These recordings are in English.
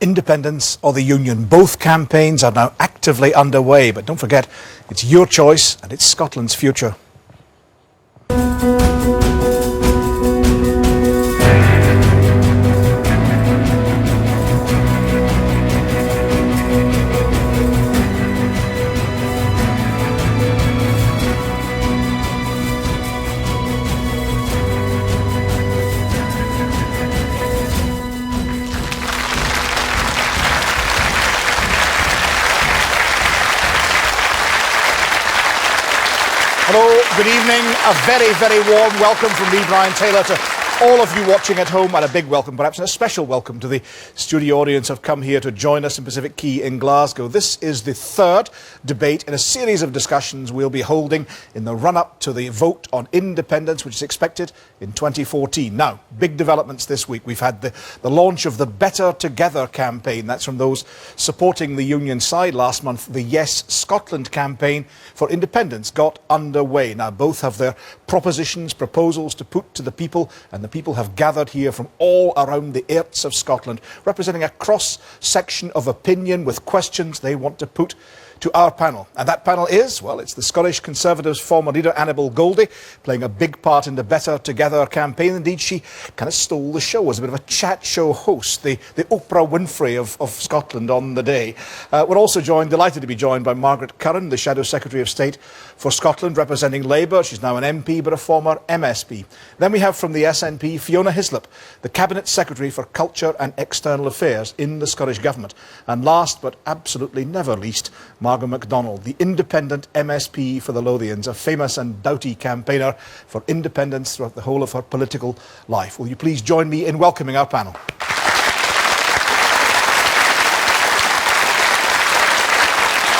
independence or the Union. Both campaigns are now actively underway, but don't forget, it's your choice and it's Scotland's future. Hello, good evening. A very, very warm welcome from me, Brian Taylor, to all of you watching at home, and a big welcome, perhaps a special welcome to the studio audience who have come here to join us in Pacific Quay in Glasgow. This is the third debate in a series of discussions we'll be holding in the run-up to the vote on independence, which is expected in 2014. Now, big developments this week. We've had the launch of the Better Together campaign. That's from those supporting the Union side. Last month, the Yes Scotland campaign for independence got underway. Now, both have their proposals to put to the people, and the people have gathered here from all around the airts of Scotland, representing a cross-section of opinion with questions they want to put to our panel. And that panel is, well, it's the Scottish Conservatives' former leader, Annabel Goldie, playing a big part in the Better Together campaign. Indeed, she kind of stole the show as a bit of a chat show host, the Oprah Winfrey of Scotland on the day. We're also delighted to be joined by Margaret Curran, the Shadow Secretary of State for Scotland, representing Labour. She's now an MP, but a former MSP. Then we have from the SNP, Fiona Hislop, the Cabinet Secretary for Culture and External Affairs in the Scottish Government. And last, but absolutely never least, Margaret MacDonald, the independent MSP for the Lothians, a famous and doughty campaigner for independence throughout the whole of her political life. Will you please join me in welcoming our panel?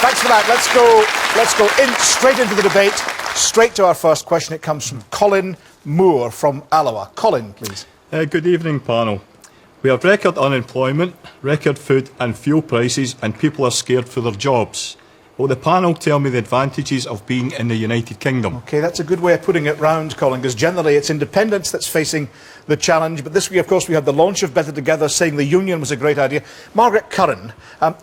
Thanks for that. Let's go straight into the debate, straight to our first question. It comes from Colin Moore from Alloa. Colin, please. Good evening, panel. We have record unemployment, record food and fuel prices, and people are scared for their jobs. Will the panel tell me the advantages of being in the United Kingdom? OK, that's a good way of putting it round, Colin, because generally it's independence that's facing the challenge. But this week, of course, we had the launch of Better Together, saying the Union was a great idea. Margaret Curran,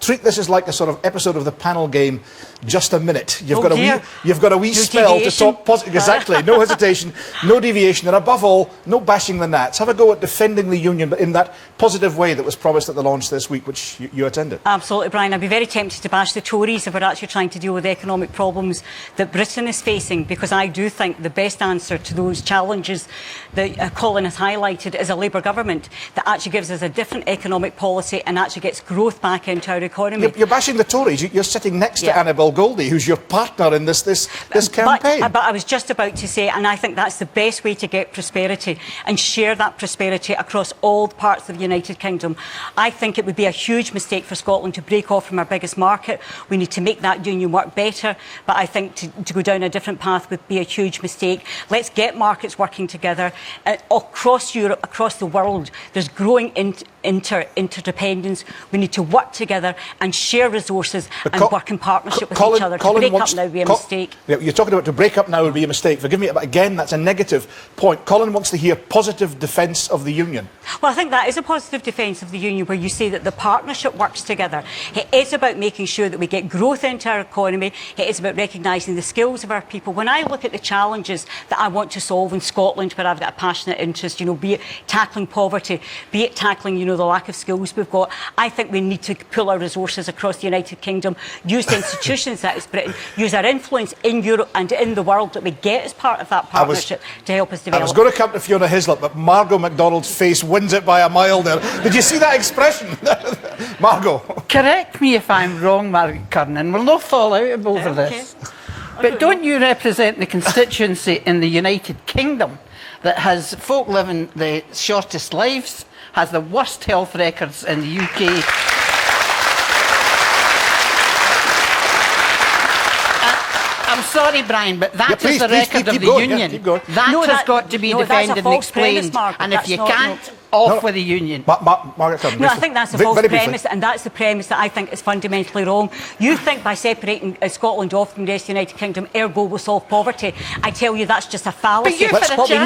treat this as like a sort of episode of the panel game, Just a Minute. You've got a wee spell to talk positive. Exactly, no hesitation, no deviation, and above all, no bashing the Nats. Have a go at defending the Union, but in that positive way that was promised at the launch this week, which you attended. Absolutely, Brian. I'd be very tempted to bash the Tories if we're actually trying to deal with the economic problems that Britain is facing, because I do think the best answer to those challenges that Colin has highlighted is a Labour government that actually gives us a different economic policy and actually gets growth back into our economy. You're bashing the Tories. You're sitting next to Annabel Goldie, who's your partner in this campaign. But I was just about to say, and I think that's the best way to get prosperity and share that prosperity across all parts of the United Kingdom. I think it would be a huge mistake for Scotland to break off from our biggest market. We need to make that union work better, but I think to go down a different path would be a huge mistake. Let's get markets working together. Across Europe, across the world, there's growing interdependence. We need to work together and share resources and work in partnership with each other. To break up now would be a mistake. You're talking about to break up now would be a mistake. Forgive me, but again, that's a negative point. Colin wants to hear positive defence of the Union. Well, I think that is a positive defence of the Union, where you say that the partnership works together. It is about making sure that we get growth into our economy. It is about recognising the skills of our people. When I look at the challenges that I want to solve in Scotland, where I've got a passionate interest, be it tackling poverty, be it tackling, the lack of skills we've got, I think we need to pull our resources across the United Kingdom, use the institutions that is Britain, use our influence in Europe and in the world that we get as part of that partnership to help us develop. I was going to come to Fiona Hislop, but Margot MacDonald's face wins it by a mile there. Did you see that expression? Margot. Correct me if I'm wrong, Margaret Curran, and we'll not fall out over this. But don't you represent the constituency in the United Kingdom that has folk living the shortest lives, has the worst health records in the UK? I'm sorry, Brian, but that please, is the please, record keep of the going, yeah, Union. keep going. That has got to be defended and explained. And if you can't, off with the Union. Margaret Curran. No, I think that's a false premise, and that's the premise that I think is fundamentally wrong. You think by separating Scotland off from the rest of the United Kingdom, ergo will solve poverty. I tell you, that's just a fallacy. What we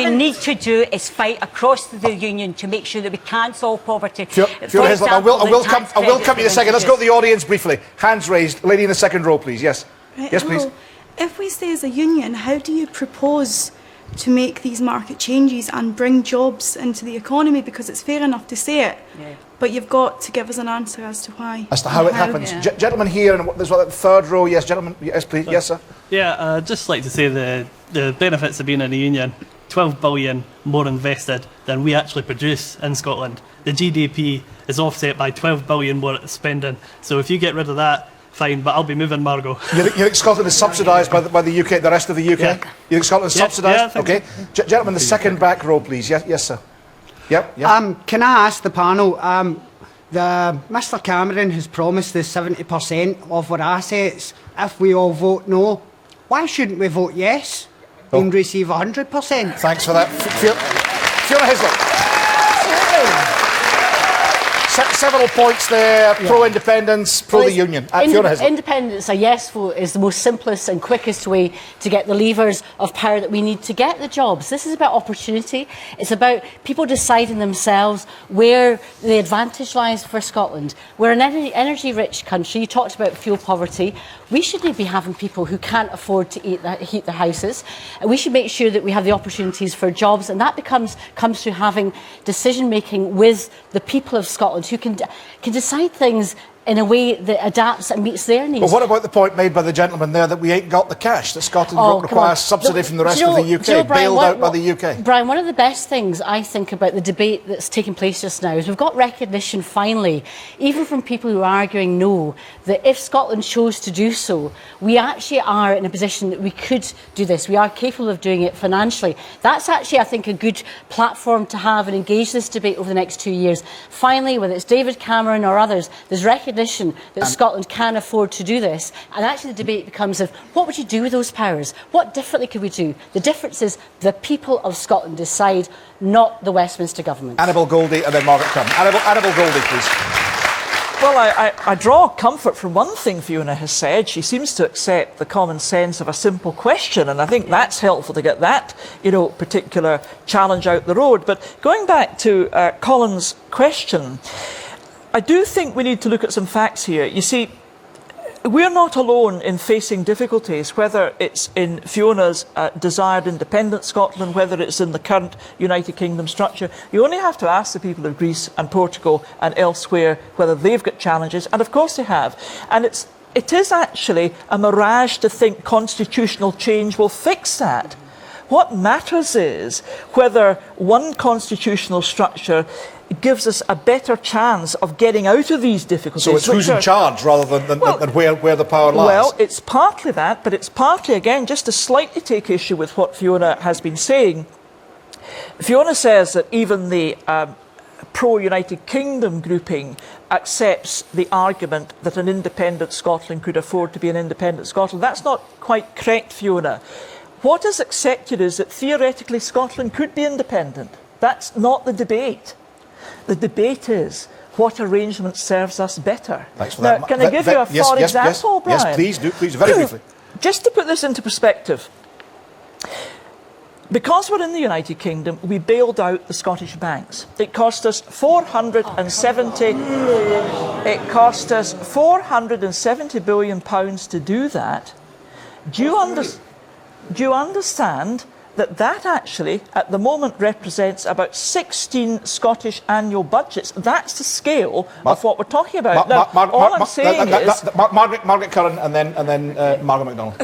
need to do is fight across the Union to make sure that we can solve poverty. Fiona Hislop, I will come to you in a second. Let's go to the audience briefly. Hands raised. Lady in the second row, please. Yes. Right, yes, please. If we stay as a union, how do you propose to make these market changes and bring jobs into the economy? Because it's fair enough to say it, but you've got to give us an answer as to why. As to how it happens. Yeah. Gentleman here, and there's the third row. Yes, gentleman. Yes, please. Yes, sir. Yeah, I'd just like to say the benefits of being in a union. 12 billion more invested than we actually produce in Scotland. The GDP is offset by 12 billion more spending. So if you get rid of that, fine, but I'll be moving, Margot. You think Scotland is subsidised by the UK, the rest of the UK? Yeah. You think Scotland is subsidised? Yeah, okay. So. Gentleman, the second back row, please. Yes, sir. Yep. Can I ask the panel, Mr Cameron has promised us 70% of our assets if we all vote no. Why shouldn't we vote yes and receive 100%? Thanks for that. Fiona Hislop. Several points there, pro-independence, pro-the-union. Independence, a yes vote, is the most simplest and quickest way to get the levers of power that we need to get the jobs. This is about opportunity. It's about people deciding themselves where the advantage lies for Scotland. We're an energy-rich country. You talked about fuel poverty. We shouldn't be having people who can't afford to heat their houses. And we should make sure that we have the opportunities for jobs, and that comes through having decision-making with the people of Scotland who can decide things in a way that adapts and meets their needs. Well, what about the point made by the gentleman there that we ain't got the cash, that Scotland requires subsidy from the rest of the UK, bailed out by the UK? Brian, one of the best things I think about the debate that's taking place just now is we've got recognition finally, even from people who are arguing no, that if Scotland chose to do so, we actually are in a position that we could do this. We are capable of doing it financially. That's actually, I think, a good platform to have and engage this debate over the next 2 years. Finally, whether it's David Cameron or others, there's recognition that Scotland can afford to do this, and actually the debate becomes of what would you do with those powers? What differently could we do? The difference is the people of Scotland decide, not the Westminster government. Annabel Goldie and then Margaret Curran. Annabel Goldie, please. Well, I draw comfort from one thing Fiona has said. She seems to accept the common sense of a simple question, and I think that's helpful to get that, particular challenge out the road. But going back to Colin's question, I do think we need to look at some facts here. You see, we're not alone in facing difficulties, whether it's in Fiona's desired independent Scotland, whether it's in the current United Kingdom structure. You only have to ask the people of Greece and Portugal and elsewhere whether they've got challenges, and of course they have. And it is actually a mirage to think constitutional change will fix that. What matters is whether one constitutional structure gives us a better chance of getting out of these difficulties. So it's who's in charge rather than where the power lies? Well, it's partly that, but it's partly, again, just to slightly take issue with what Fiona has been saying. Fiona says that even the pro-United Kingdom grouping accepts the argument that an independent Scotland could afford to be an independent Scotland. That's not quite correct, Fiona. What is accepted is that theoretically Scotland could be independent. That's not the debate. The debate is what arrangement serves us better. Thanks for now, that. Can I give you a example, Brian? Yes, please do. Please, very briefly. Just to put this into perspective, because we're in the United Kingdom, we bailed out the Scottish banks. It cost us 470 billion pounds to do that. Do you understand that actually, at the moment, represents about 16 Scottish annual budgets? That's the scale of what we're talking about. All I'm saying is... Margaret Curran and then Margaret MacDonald.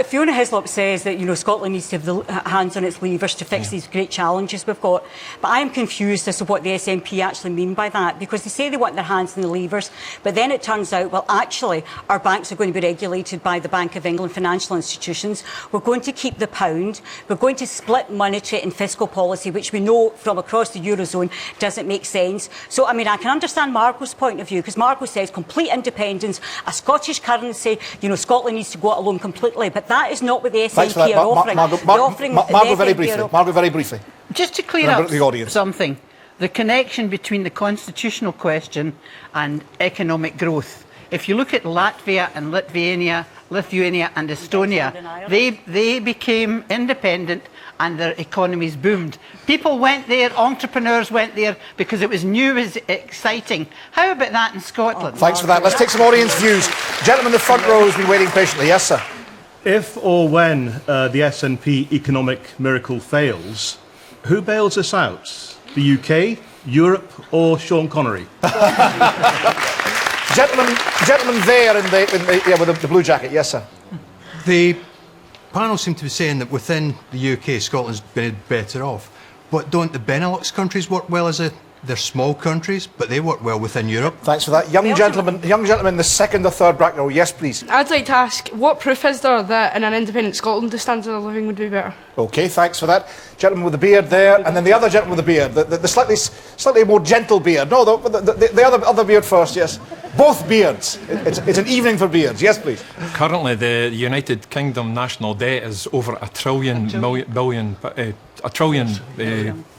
Fiona Hislop says that, Scotland needs to have the hands on its levers to fix these great challenges we've got. But I'm confused as to what the SNP actually mean by that, because they say they want their hands on the levers, but then it turns out, well, actually, our banks are going to be regulated by the Bank of England financial institutions. We're going to keep the pound. We're going going to split monetary and fiscal policy, which we know from across the Eurozone doesn't make sense. So, I mean, I can understand Margot's point of view, because Margot says complete independence, a Scottish currency, you know, Scotland needs to go it alone completely. But that is not what the SNP are offering. Margot, very briefly. Just to clear up something, the connection between the constitutional question and economic growth. If you look at Latvia and Lithuania and Estonia, they became independent and their economies boomed. People went there, entrepreneurs went there because it was new, it was exciting. How about that in Scotland? Thanks for that. Let's take some audience views. Gentleman in the front row has been waiting patiently. Yes, sir. If or when the SNP economic miracle fails, who bails us out? The UK, Europe or Sean Connery? Gentleman there with the blue jacket. Yes, sir. The panel seem to be saying that within the UK, Scotland's been better off. But don't the Benelux countries work well as they're small countries, but they work well within Europe? Thanks for that. Young gentleman in the second or third back row. Yes, please. I'd like to ask, what proof is there that in an independent Scotland the standard of living would be better? OK, thanks for that. Gentleman with the beard there, and then the other gentleman with the beard, the slightly more gentle beard. No, the other beard first, yes. Both beards. It's an evening for beards. Yes, please. Currently, the United Kingdom national debt is over £1 trillion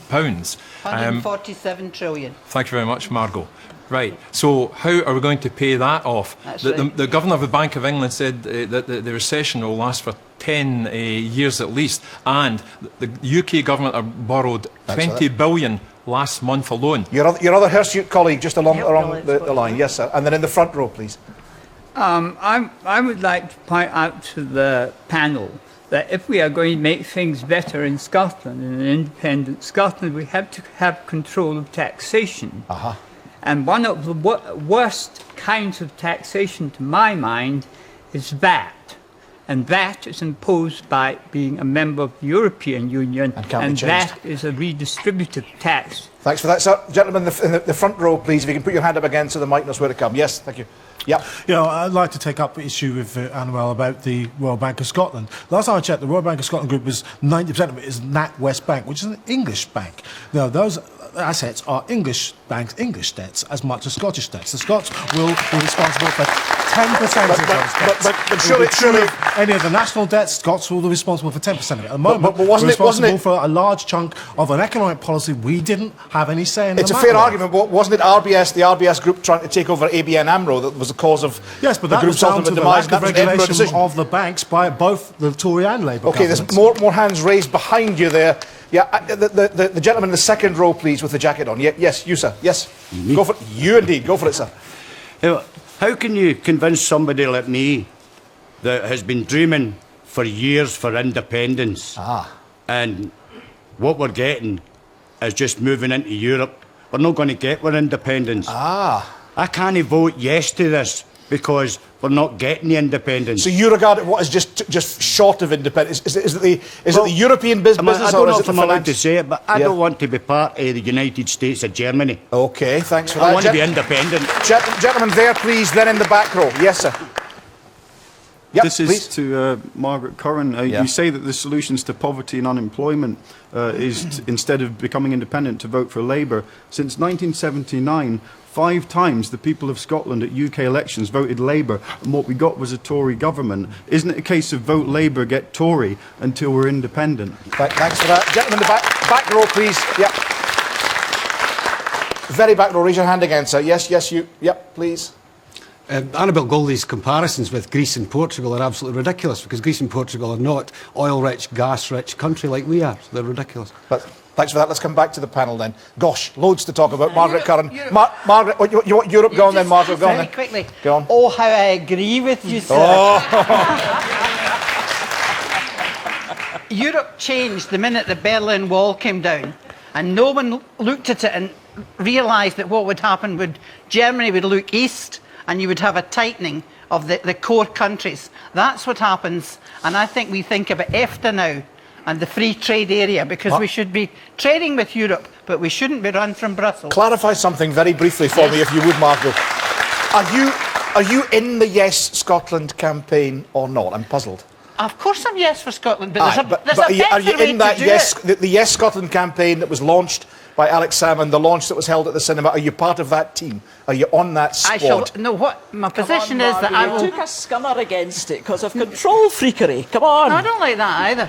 pounds. 147 trillion. Thank you very much, Margot. Right, so how are we going to pay that off? The Governor of the Bank of England said that the recession will last for 10 years at least, and the UK government have borrowed 20 billion last month alone. Your other hirsute colleague just along the line. Yes, sir. And then in the front row, please. I would like to point out to the panel that if we are going to make things better in Scotland, in an independent Scotland, we have to have control of taxation. And one of the worst kinds of taxation, to my mind, is VAT. And that is imposed by being a member of the European Union, and that is a redistributive tax. Thanks for that, sir. Gentlemen in the front row, please, if you can put your hand up again so the mic knows where to come. Yes, thank you. Yeah. I'd like to take up issue with Anuel about the Royal Bank of Scotland. Last time I checked, the Royal Bank of Scotland group was 90% of it is NatWest Bank, which is an English bank. Now, those assets are English banks, English debts, as much as Scottish debts. The Scots will be responsible for 10% of those debts. But surely any of the national debts, Scots will be responsible for 10% of it. At the moment, we're responsible for a large chunk of an economic policy we didn't have any say in. It's a fair argument, but wasn't it the RBS group trying to take over ABN AMRO that was the cause of the group's ultimate demise? That was regulation of the banks by both the Tory and Labour governments. There's more hands raised behind you there. Yeah, the gentleman in the second row, please, with the jacket on. Yes, you, sir. Yes. Go for it. You indeed. Go for it, sir. How can you convince somebody like me that has been dreaming for years for independence, and what we're getting is just moving into Europe? We're not going to get our independence. I can't vote yes to this because we're not getting the independence. So you regard it what is just short of independence? Is it the European business? I don't know if I'm allowed to say it, but I don't want to be part of the United States of Germany. OK, thanks for that. I want to be independent. Gentlemen there, please, then in the back row. Yes, sir. Yep, this is to Margaret Curran. You say that the solutions to poverty and unemployment is, instead of becoming independent, to vote for Labour. Since 1979, 5 times the people of Scotland at UK elections voted Labour, and what we got was a Tory government. Isn't it a case of vote Labour, get Tory until we're independent? Thanks for that. Gentlemen, the back row, please. Yep. Very back row. Raise your hand again, sir. Yes, you. Yep, please. Annabel Goldie's comparisons with Greece and Portugal are absolutely ridiculous, because Greece and Portugal are not oil-rich, gas-rich country like we are. So they're ridiculous. But thanks for that. Let's come back to the panel then. Gosh, loads to talk about. Margaret Curran. Margaret, you want Europe? Go on then, Margaret. Go on then. Very quickly. Go on. Oh, how I agree with you, sir. Europe changed the minute the Berlin Wall came down, and no one looked at it and realised that what would happen would Germany would look east, and you would have a tightening of the core countries. That's what happens, and I think we think about EFTA now and the free trade area, because we should be trading with Europe, but we shouldn't be run from Brussels. Clarify something very briefly for me, if you would, Margot. Are you in the Yes Scotland campaign or not? I'm puzzled. Of course I'm yes for Scotland, but Aye, there's a better are you way in to that do yes, it. the Yes Scotland campaign that was launched by Alex Salmon, the launch that was held at the cinema? Are you part of that team? Are you on that squad? I shall. No, what my position is that I will. You took a scummer against it because of control freakery. Come on. No, I don't like that either.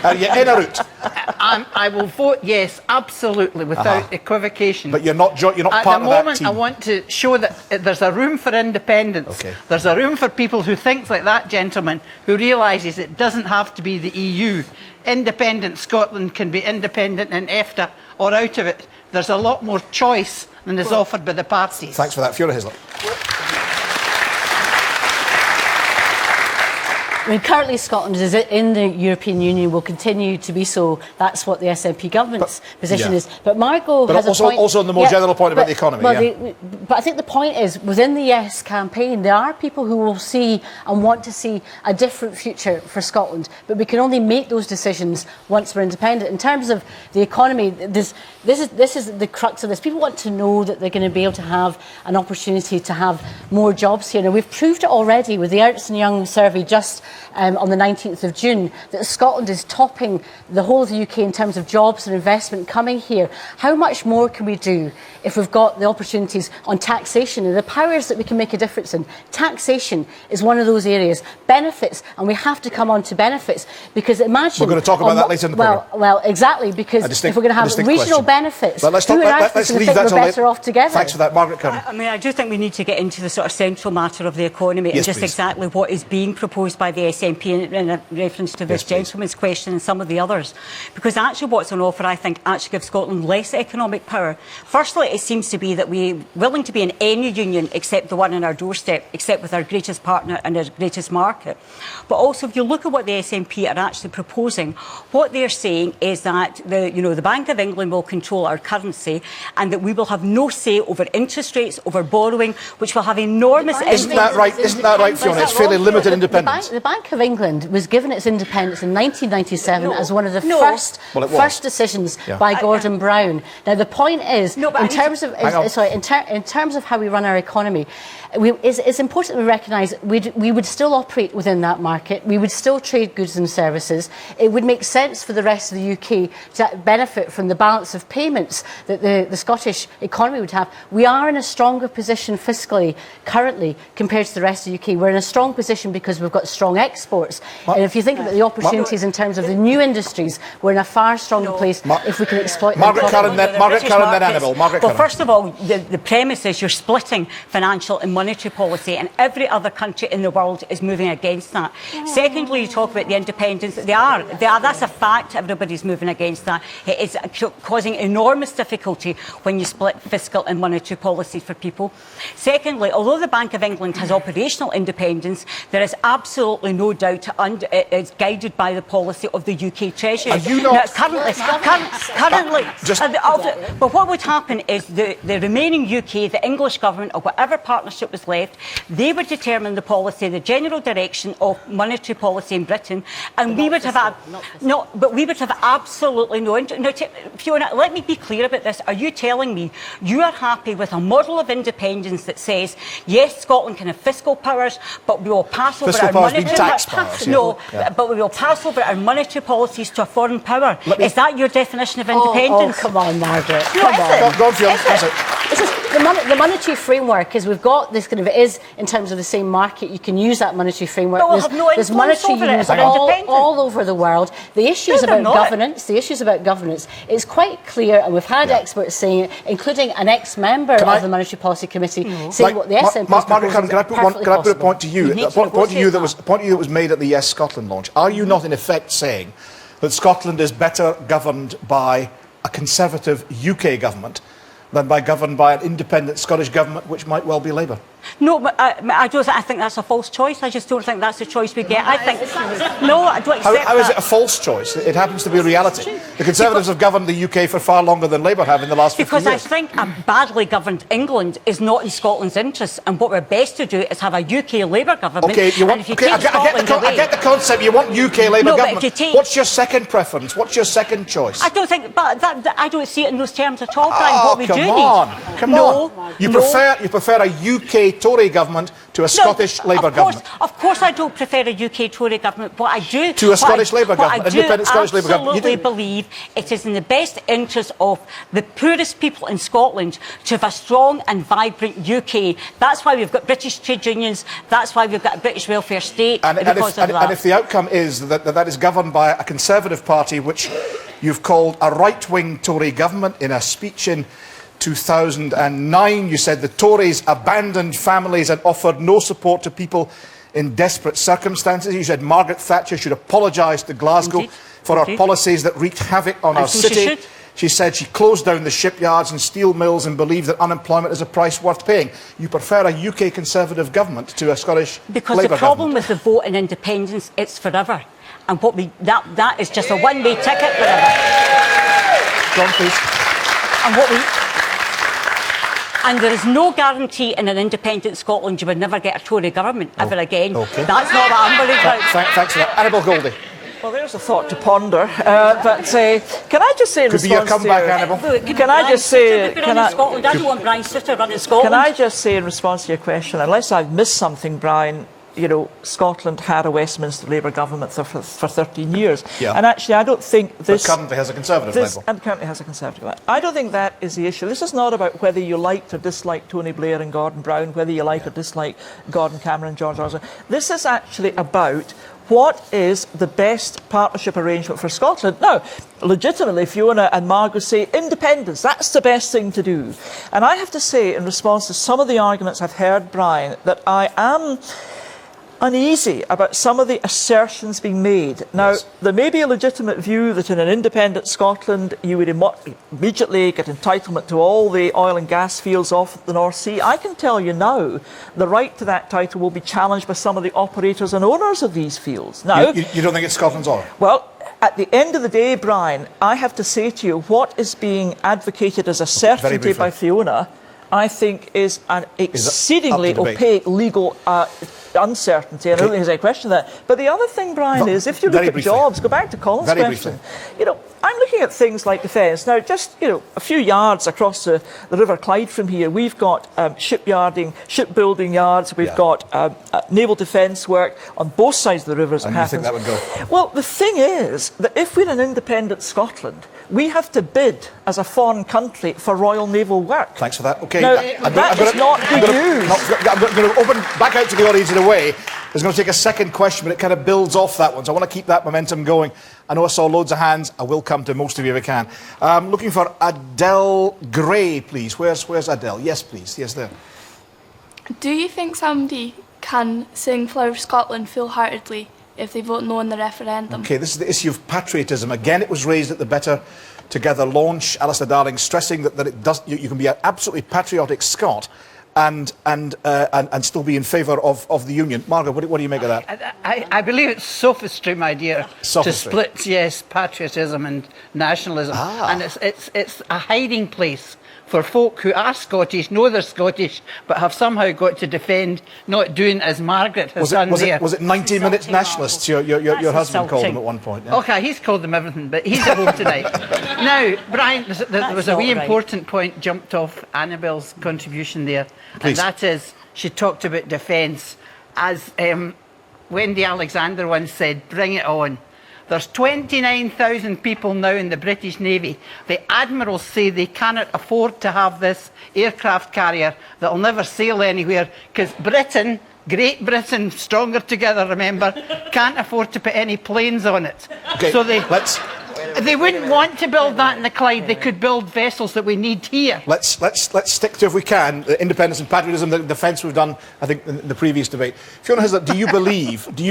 But Are you in or out? I will vote yes, absolutely, without equivocation. But you're not part of that team. At the moment, I want to show that there's a room for independence. Okay. There's a room for people who think like that gentleman, who realises it doesn't have to be the EU. Independent Scotland can be independent in EFTA or out of it. There's a lot more choice than is offered by the parties. Thanks for that. Fiona Hislop. I mean, currently Scotland is in the European Union, will continue to be so. That's what the SNP government's position is. But Margot has also, a point. also on the more general point about the economy. But I think the point is, within the Yes campaign, there are people who will see and want to see a different future for Scotland. But we can only make those decisions once we're independent. In terms of the economy, this is the crux of this. People want to know that they're going to be able to have an opportunity to have more jobs here. Now, we've proved it already with the Ernst & Young survey just on the 19th of June, that Scotland is topping the whole of the UK in terms of jobs and investment coming here. How much more can we do if we've got the opportunities on taxation and the powers that we can make a difference in? Taxation is one of those areas. Benefits, and we have to come on to benefits, because imagine... We're going to talk about that later in the programme. Well, exactly, because if we're going to have regional benefits, let's who are actually going to think we're better off together? Thanks for that. Margaret Curran. I mean, I do think we need to get into the sort of central matter of the economy and just exactly what is being proposed by the SNP in reference to this gentleman's question and some of the others. Because actually what's on offer, I think, actually gives Scotland less economic power. Firstly, it seems to be that we're willing to be in any union except the one on our doorstep, except with our greatest partner and our greatest market. But also, if you look at what the SNP are actually proposing, what they're saying is that the Bank of England will control our currency and that we will have no say over interest rates, over borrowing, which will have enormous... Isn't that right, Fiona? It's fairly limited independence. The Bank of England was given its independence in 1997 as one of the first decisions by Gordon Brown. Now, the point is, in terms of how we run our economy, it's important that we recognise we would still operate within that market. We would still trade goods and services. It would make sense for the rest of the UK to benefit from the balance of payments that the Scottish economy would have. We are in a stronger position fiscally currently compared to the rest of the UK. We're in a strong position because we've got strong exports. And if you think about the opportunities in terms of the new industries, we're in a far stronger place if we can exploit them. Margaret Curran, then Annabelle. Well, first of all, the premise is you're splitting financial and monetary policy, and every other country in the world is moving against that. Secondly, you talk about the independence. They are. That's a fact. Everybody's moving against that. It is causing enormous difficulty when you split fiscal and monetary policy for people. Secondly, although the Bank of England has operational independence, there is absolutely no doubt it's guided by the policy of the UK Treasury. Are you not... Currently, but what would happen is the remaining UK, the English government, or whatever partnership was left, they would determine the policy, the general direction of monetary policy in Britain, and we would have absolutely no interest. Now, Fiona, let me be clear about this. Are you telling me you are happy with a model of independence that says, yes, Scotland can have fiscal powers, but we will pass over our monetary but we will pass over our monetary policies to a foreign power? Is that your definition of independence? Oh, come on, Margaret. Go on, Fiona. The monetary framework is we've got this kind of, it is in terms of the same market. You can use that monetary framework. But we'll have no there's monetary unions all over the world. The issue is about governance. The issue is about governance. It's quite clear, and we've had experts saying it, including an ex-member of the Monetary Policy Committee, saying what the SNP Margaret Curran, can I put a point to you? A point to you that was made at the Yes Scotland launch. Are you not in effect saying that Scotland is better governed by a Conservative UK government than governed by an independent Scottish government, which might well be Labour? No, but I think that's a false choice. I just don't think that's the choice we get. I think no, I don't accept How is it a false choice? It happens to be reality. The Conservatives have governed the UK for far longer than Labour have in the last 50 years. Because I think a badly governed England is not in Scotland's interests, and what we're best to do is have a UK Labour government. I get the concept. You want UK Labour government. What's your second preference? What's your second choice? I don't think, but I don't see it in those terms at all, Brian. What we do need. Come on. You prefer a UK Tory government to a Scottish Labour government? Of course I don't prefer a UK Tory government, but I do... To a Scottish Labour government, independent Scottish Labour government. I absolutely believe it is in the best interest of the poorest people in Scotland to have a strong and vibrant UK. That's why we've got British trade unions, that's why we've got a British welfare state, and if the outcome is that is governed by a Conservative party, which you've called a right-wing Tory government, in a speech in 2009, you said the Tories abandoned families and offered no support to people in desperate circumstances. You said Margaret Thatcher should apologise to Glasgow for her policies that wreaked havoc on our city. She said she closed down the shipyards and steel mills and believed that unemployment is a price worth paying. You prefer a UK Conservative government to a Scottish Labour government? Because the problem with the vote in independence, it's forever. And that is just a one-way ticket forever. John, please. And there is no guarantee in an independent Scotland you would never get a Tory government ever again. Okay. That's not what I'm worried about. Thanks for that. Annabel Goldie. Well, there's a thought to ponder. But can I just say in response to... Could be your comeback, Annabel. Can I just say... I don't want Brian Sitter running Scotland. Can I just say in response to your question, unless I've missed something, Brian, you know, Scotland had a Westminster Labour government for 13 years. Yeah. And actually, I don't think this... But currently has a Conservative Labour. And currently has a Conservative Labour. I don't think that is the issue. This is not about whether you liked or disliked Tony Blair and Gordon Brown, whether you like or dislike Gordon Cameron and George Osborne. This is actually about what is the best partnership arrangement for Scotland. Now, legitimately, Fiona and Margaret say independence, that's the best thing to do. And I have to say, in response to some of the arguments I've heard, Brian, that I am uneasy about some of the assertions being made. Now, there may be a legitimate view that in an independent Scotland you would immediately get entitlement to all the oil and gas fields off the North Sea. I can tell you now, the right to that title will be challenged by some of the operators and owners of these fields. Now, you don't think it's Scotland's oil? Well, at the end of the day, Brian, I have to say to you, what is being advocated as a certainty by Fiona, I think is an exceedingly opaque legal uncertainty, and I don't think there's any question of that. But the other thing, Brian, is if you look at jobs, go back to Colin's question, you know, I'm looking at things like defence. Now, just, you know, a few yards across the River Clyde from here, we've got shipbuilding yards, we've got naval defence work on both sides of the rivers. And you think that would go? Well, the thing is that if we're an independent Scotland, we have to bid as a foreign country for Royal Naval work. Thanks for that. Okay. Now, that is not good news. I'm going to open back out to the audience in a way. There's going to take a second question, but it kind of builds off that one. So I want to keep that momentum going. I know I saw loads of hands. I will come to most of you if I can. Looking for Adele Gray, please. Where's Adele? Yes, please. Yes, there. Do you think somebody can sing Flower of Scotland full-heartedly if they vote no in the referendum? Okay, this is the issue of patriotism. Again, it was raised at the Better Together launch. Alistair Darling stressing that it does. You can be an absolutely patriotic Scot and still be in favour of the Union. Margaret, what do you make of that? I believe it's sophistry, my dear, to split, yes, patriotism and nationalism. And it's a hiding place for folk who are Scottish, know they're Scottish, but have somehow got to defend not doing as Margaret has done there. Was it 90-minute nationalists your husband called them at one point? Yeah? Okay, he's called them everything, but he's at home tonight. Now, Brian, there was a wee important point jumped off Annabel's contribution there, and that is, she talked about defence. As Wendy Alexander once said, bring it on. There's 29,000 people now in the British Navy. The admirals say they cannot afford to have this aircraft carrier that'll never sail anywhere because Britain, Great Britain, stronger together, remember, can't afford to put any planes on it. Okay, so they wouldn't want to build that in the Clyde. They could build vessels that we need here. Let's stick to, if we can, the independence and patriotism, the defence we've done, I think, in the previous debate. Fiona Hislop, do you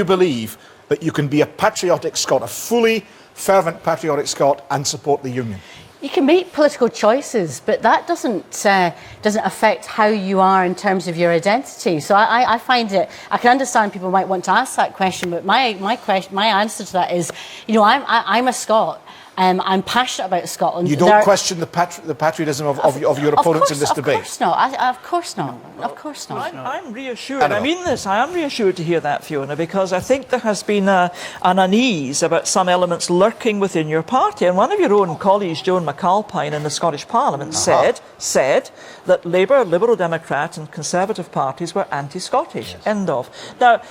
believe that you can be a patriotic Scot, a fully fervent patriotic Scot, and support the Union? You can make political choices, but that doesn't affect how you are in terms of your identity. So I find it. I can understand people might want to ask that question, but my answer to that is, you know, I'm a Scot. I'm passionate about Scotland. You don't question the patriotism of your opponents in this debate? Of course not. Of course not. Of course not. I'm reassured. I mean this. I am reassured to hear that, Fiona, because I think there has been an unease about some elements lurking within your party. And one of your own colleagues, Joan McAlpine, in the Scottish Parliament said that Labour, Liberal Democrat and Conservative parties were anti-Scottish. Yes. End of. Now,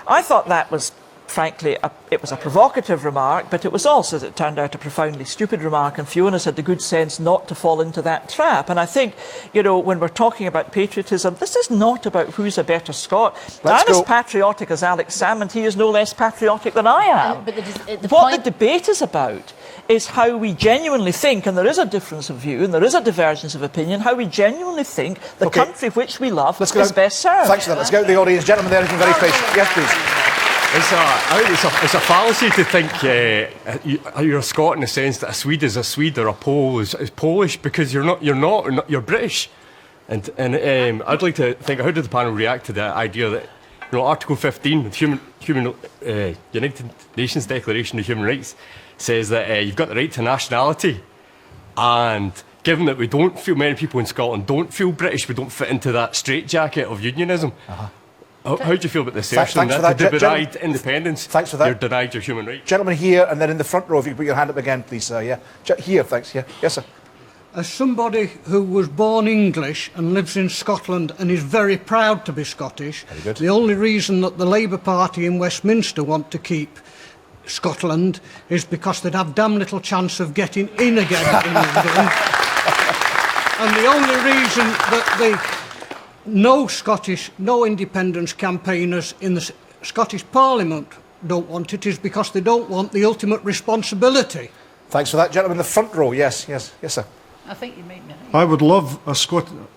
I thought that was, frankly, it was a provocative remark, but it was also, as it turned out, a profoundly stupid remark, and Fiona's had the good sense not to fall into that trap. And I think, you know, when we're talking about patriotism, this is not about who's a better Scot. I'm as patriotic as Alex Salmond. He is no less patriotic than I am. But what the debate is about is how we genuinely think, and there is a difference of view and there is a divergence of opinion, how we genuinely think the country which we love is best served. Thanks for that. Let's go to the audience. Gentlemen there, looking very patient. Yes, please. It's a fallacy to think you're a Scot in the sense that a Swede is a Swede or a Pole is Polish, because you're not. You're British. And I'd like to think, how did the panel react to the idea that, you know, Article 15 of United Nations Declaration of Human Rights says that you've got the right to nationality, and given that we don't feel, many people in Scotland don't feel British, we don't fit into that straitjacket of unionism. How do you feel about the assertion that to denied independence, thanks for that. You're denied your human rights? Gentlemen here, and then in the front row, if you could put your hand up again, please, sir. Yeah. Here, thanks. Yeah. Yes, sir. As somebody who was born English and lives in Scotland and is very proud to be Scottish, the only reason that the Labour Party in Westminster want to keep Scotland is because they'd have damn little chance of getting in again in England. And the only reason that no independence campaigners in the Scottish Parliament don't want it is because they don't want the ultimate responsibility. Thanks for that, gentleman in the front row. Yes, sir. I think you made me. I would love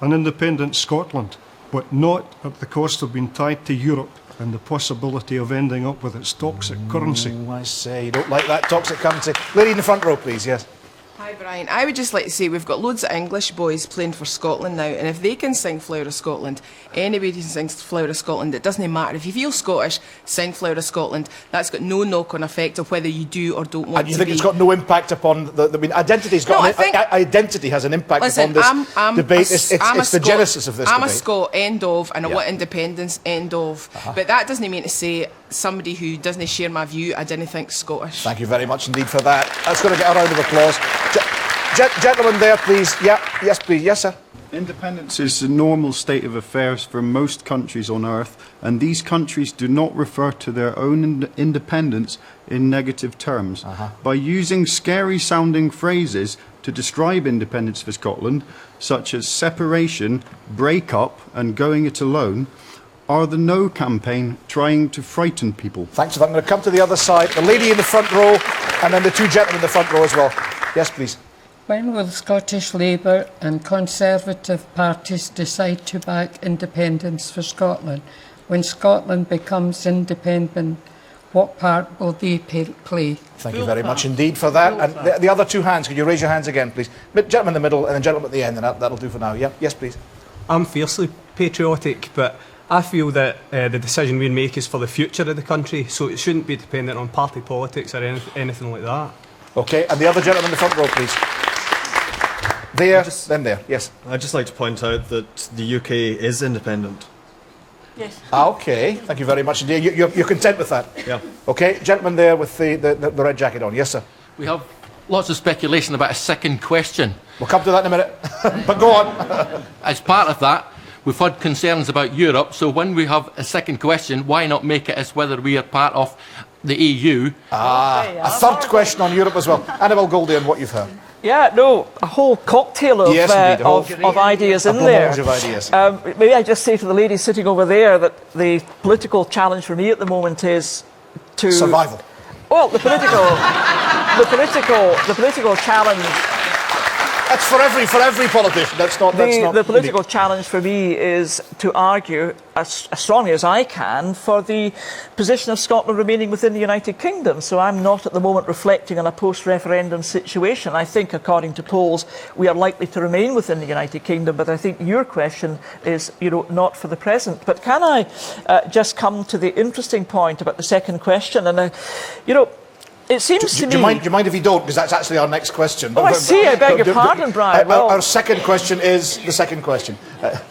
an independent Scotland, but not at the cost of being tied to Europe and the possibility of ending up with its toxic currency. I say, you don't like that toxic currency. Lady in the front row, please, yes. Hi Brian, I would just like to say we've got loads of English boys playing for Scotland now, and if they can sing Flower of Scotland, anybody can sing Flower of Scotland. It doesn't matter. If you feel Scottish, sing Flower of Scotland. That's got no knock-on effect of whether you do or don't want to. And you think it's got no impact upon identity has an impact upon this debate. It's the genesis of this debate. I'm a Scot, end of, and I want independence, end of. But that doesn't mean to say somebody who doesn't share my view, I didn't think Scottish. Thank you very much indeed for that. That's going to get a round of applause. Gentlemen there, please. Yeah, yes, please. Yes, sir. Independence is the normal state of affairs for most countries on earth, and these countries do not refer to their own independence in negative terms. By using scary-sounding phrases to describe independence for Scotland, such as separation, break-up and going it alone, are the No campaign trying to frighten people? Thanks for that. I'm going to come to the other side. The lady in the front row, and then the two gentlemen in the front row as well. Yes, please. When will Scottish Labour and Conservative parties decide to back independence for Scotland? When Scotland becomes independent, what part will they play? Thank you very much indeed for that. And the other two hands, could you raise your hands again, please? Gentleman in the middle and then gentleman at the end, and that'll do for now. Yeah. Yes, please. I'm fiercely patriotic, but I feel that the decision we make is for the future of the country, so it shouldn't be dependent on party politics or anything like that. OK, and the other gentleman in the front row, please. There, then there, yes. I'd just like to point out that the UK is independent. Yes. OK, thank you very much indeed. You're content with that? Yeah. OK, gentleman there with the red jacket on. Yes, sir. We have lots of speculation about a second question. We'll come to that in a minute, but go on. As part of that, we've had concerns about Europe, so when we have a second question, why not make it as whether we are part of the EU? A third question on Europe as well. Annabel Goldie, on what you've heard. Yeah, no, a whole cocktail of, of ideas in there. Of ideas. Maybe I just say to the lady sitting over there that the political challenge for me at the moment is to survival. Well, the political challenge. That's for every politician. The political challenge for me is to argue as strongly as I can for the position of Scotland remaining within the United Kingdom. So I'm not at the moment reflecting on a post-referendum situation. I think, according to polls, we are likely to remain within the United Kingdom. But I think your question is, not for the present. But can I just come to the interesting point about the second question? And It seems to me... Do you mind if you don't? Because that's actually our next question. Oh, I see. I beg your pardon, Brian. Our second question is the second question.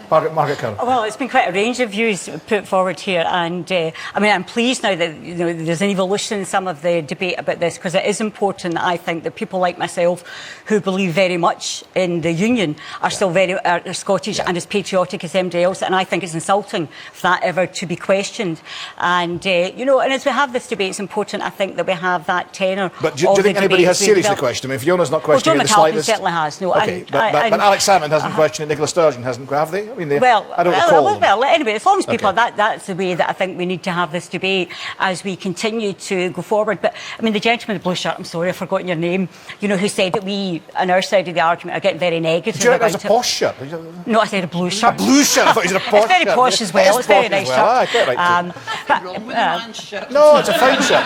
Margaret Curran. Well, it's been quite a range of views put forward here, and I mean, I'm pleased now that there's an evolution in some of the debate about this, because it is important, I think, that people like myself who believe very much in the Union are still very Scottish and as patriotic as anybody else, and I think it's insulting for that ever to be questioned. And and as we have this debate, it's important, I think, that we have that tenor. But do you think anybody has seriously questioned? I mean, Fiona's not questioning the slightest. Certainly has. No, okay, but Alex Salmond hasn't questioned it. Nicola Sturgeon hasn't. Have they? I mean, I don't recall them. Well, anyway, as long as people that's the way that I think we need to have this debate as we continue to go forward. But I mean, the gentleman in the blue shirt, I'm sorry, I've forgotten your name, who said that we, on our side of the argument, are getting very negative. Do you think that was a posh shirt? No, I said a blue shirt. A blue shirt? I thought you said a posh shirt. It's very posh as well. It's very nice shirt. No, it's a fine shirt.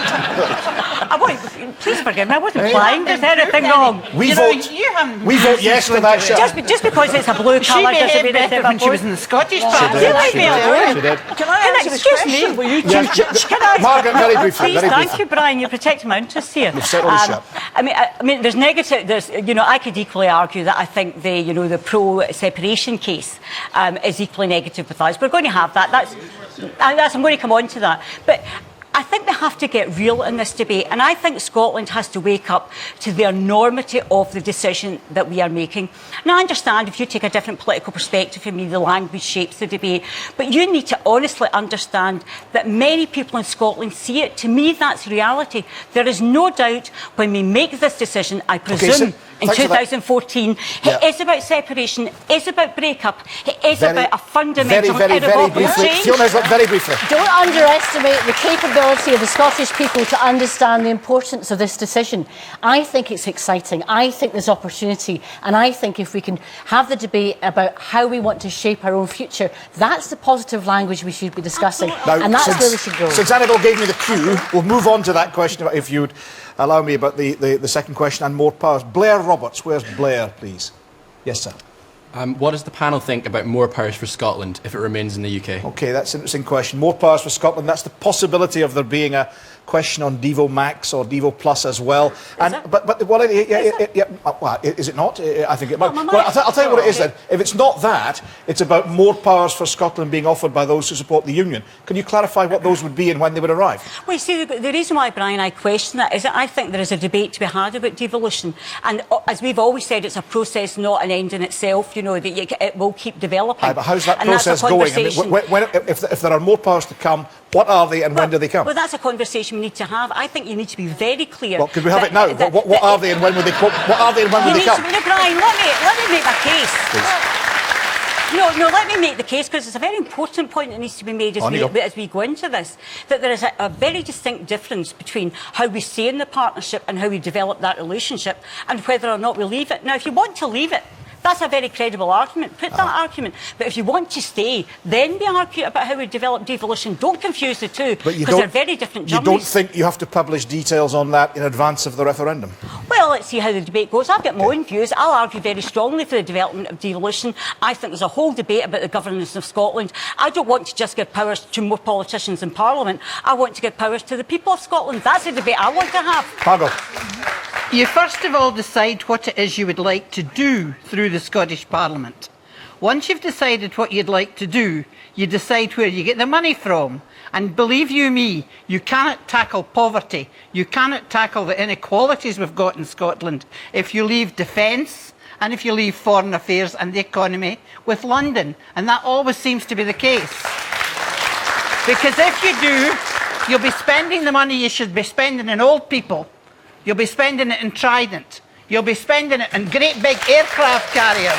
Please forgive me, I wasn't blind. Is there anything wrong? We vote yes to that shirt. Just because it's a blue colour doesn't mean it's when she was in the Scottish Party. She did. Can I ask excuse me? Will you Margaret, very briefly. Please, thank you, Brian. You're protecting my interests here. You've settled the ship. I mean, there's negative. There's, I could equally argue that I think the pro-separation case is equally negative with us. We're going to have that. I'm going to come on to that, but I think we have to get real in this debate, and I think Scotland has to wake up to the enormity of the decision that we are making. Now, I understand if you take a different political perspective from me, the language shapes the debate, but you need to honestly understand that many people in Scotland see it. To me, that's reality. There is no doubt when we make this decision, I presume, in 2014, it is about separation, it is about breakup, it is about a fundamental irrevocable change. Fiona, very briefly. Don't underestimate the capability of the Scottish people to understand the importance of this decision. I think it's exciting. I think there's opportunity. And I think if we can have the debate about how we want to shape our own future, that's the positive language we should be discussing. Now, and that's where we should go. Since Annabel gave me the cue, we'll move on to that question, if you'd allow me, about the second question and more powers. Blair Roberts, where's Blair, please? Yes, sir. What does the panel think about more powers for Scotland if it remains in the UK? OK, that's an interesting question. More powers for Scotland. That's the possibility of there being a question on Devo Max or Devo Plus as well. And is it not? I think it might. Well, I'll tell you what it is then. If it's not that, it's about more powers for Scotland being offered by those who support the Union. Can you clarify what those would be and when they would arrive? Well, you see, the reason why, Brian, I question that is that I think there is a debate to be had about devolution. And as we've always said, it's a process, not an end in itself, that it will keep developing. But how's that process going? I mean, if there are more powers to come, what are they and when do they come? Well, that's a conversation we need to have. I think you need to be very clear. Well, could we have it now? What are they and when will they come? What are they and when will they come? Brian, let me make my case. No, let me make the case, because it's a very important point that needs to be made as we go into this, that there is a very distinct difference between how we stay in the partnership and how we develop that relationship and whether or not we leave it. Now, if you want to leave it, that's a very credible argument. Put that argument. But if you want to stay, then we argue about how we develop devolution. Don't confuse the two, because they're very different journeys. You don't think you have to publish details on that in advance of the referendum? Well, let's see how the debate goes. I've got my own views. I'll argue very strongly for the development of devolution. I think there's a whole debate about the governance of Scotland. I don't want to just give powers to more politicians in Parliament. I want to give powers to the people of Scotland. That's the debate I want to have. Margot. You first of all decide what it is you would like to do through the Scottish Parliament. Once you've decided what you'd like to do, you decide where you get the money from. And believe you me, you cannot tackle poverty, you cannot tackle the inequalities we've got in Scotland if you leave defence and if you leave foreign affairs and the economy with London. And that always seems to be the case. Because if you do, you'll be spending the money you should be spending on old people. You'll be spending it in Trident. You'll be spending it in great big aircraft carriers.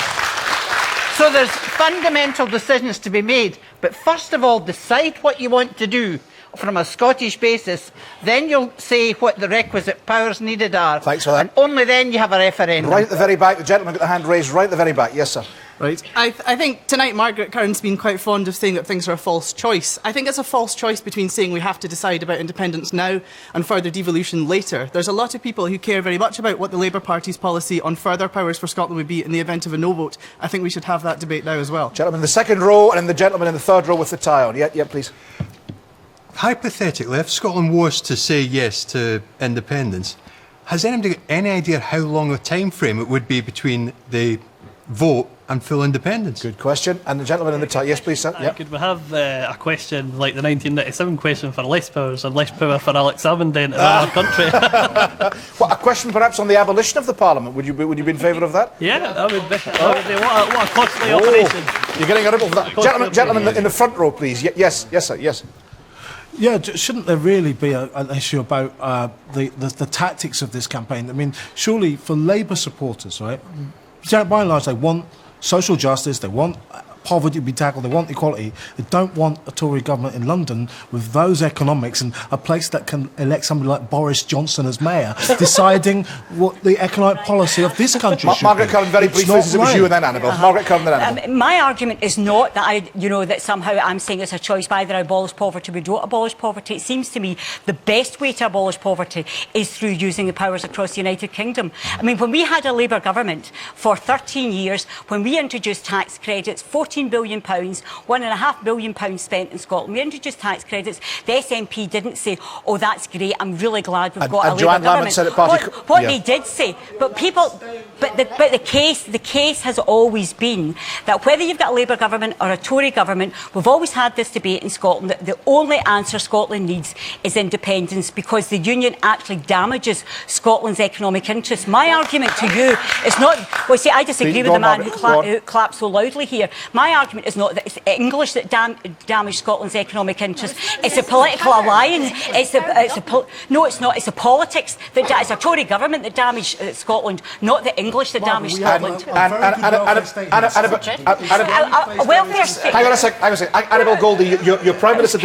So there's fundamental decisions to be made. But first of all, decide what you want to do from a Scottish basis. Then you'll say what the requisite powers needed are. Thanks for that. And only then you have a referendum. Right at the very back. The gentleman got the hand raised right at the very back. Yes, sir. Right. I think tonight Margaret Curran's been quite fond of saying that things are a false choice. I think it's a false choice between saying we have to decide about independence now and further devolution later. There's a lot of people who care very much about what the Labour Party's policy on further powers for Scotland would be in the event of a no vote. I think we should have that debate now as well. Gentleman in the second row and then the gentleman in the third row with the tie on. Yeah, please. hypothetically, if Scotland was to say yes to independence, has anybody got any idea how long a time frame it would be between the vote and full independence? Good question. And the gentleman in the top, yes, please, sir. Yep. Could we have a question like the 1997 question for less powers and less power for Alex Salmond in our country? Well, a question perhaps on the abolition of the Parliament. Would you be in favour of that? Yeah, that would be. What a costly operation. You're getting a ripple for that. Gentlemen in the front row, please. Yes, sir, yes. Yeah, shouldn't there really be an issue about the tactics of this campaign? I mean, surely for Labour supporters, right, by and large, they want social justice, they want poverty to be tackled, they want equality. They don't want a Tory government in London with those economics and a place that can elect somebody like Boris Johnson as mayor, deciding what the economic policy of this country should Margaret be. Curran, very briefly, it was you and then Annabel. Margaret Curran, then Annabel. My argument is not that that somehow I'm saying it's a choice by either abolish poverty or we don't abolish poverty. It seems to me the best way to abolish poverty is through using the powers across the United Kingdom. I mean, when we had a Labour government for 13 years, when we introduced tax credits, £14 billion, £1.5 billion spent in Scotland. We introduced tax credits. The SNP didn't say, "Oh, that's great. I'm really glad we've got a Labour government." Said what they did say, but the case has always been that whether you've got a Labour government or a Tory government, we've always had this debate in Scotland that the only answer Scotland needs is independence, because the union actually damages Scotland's economic interests. My argument to you is not. Well, see, I disagree with the man who clapped so loudly here. My argument is not that it's English that damage Scotland's economic interests. It's a political alliance. No, it's not. It's a politics that it's a Tory government that damaged Scotland, not the English that damaged Scotland. Welfare state. Hang on a second. Annabel Goldie, your Prime Minister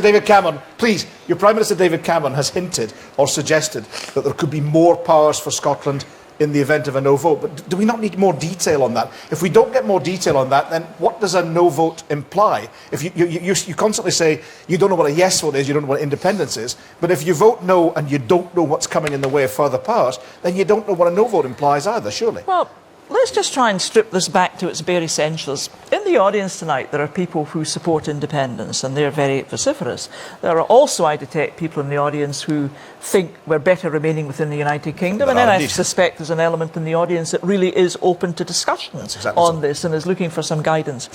David Cameron, please. Your Prime Minister David Cameron has hinted or suggested that there could be more powers for Scotland in the event of a no vote. But do we not need more detail on that? If we don't get more detail on that, then what does a no vote imply? If you constantly say you don't know what a yes vote is, you don't know what independence is, but if you vote no and you don't know what's coming in the way of further powers, then you don't know what a no vote implies either, surely. Well, let's just try and strip this back to its bare essentials. In the audience tonight, there are people who support independence, and they're very vociferous. There are also, I detect, people in the audience who think we're better remaining within the United Kingdom, and then I suspect there's an element in the audience that really is open to discussion on this and is looking for some guidance.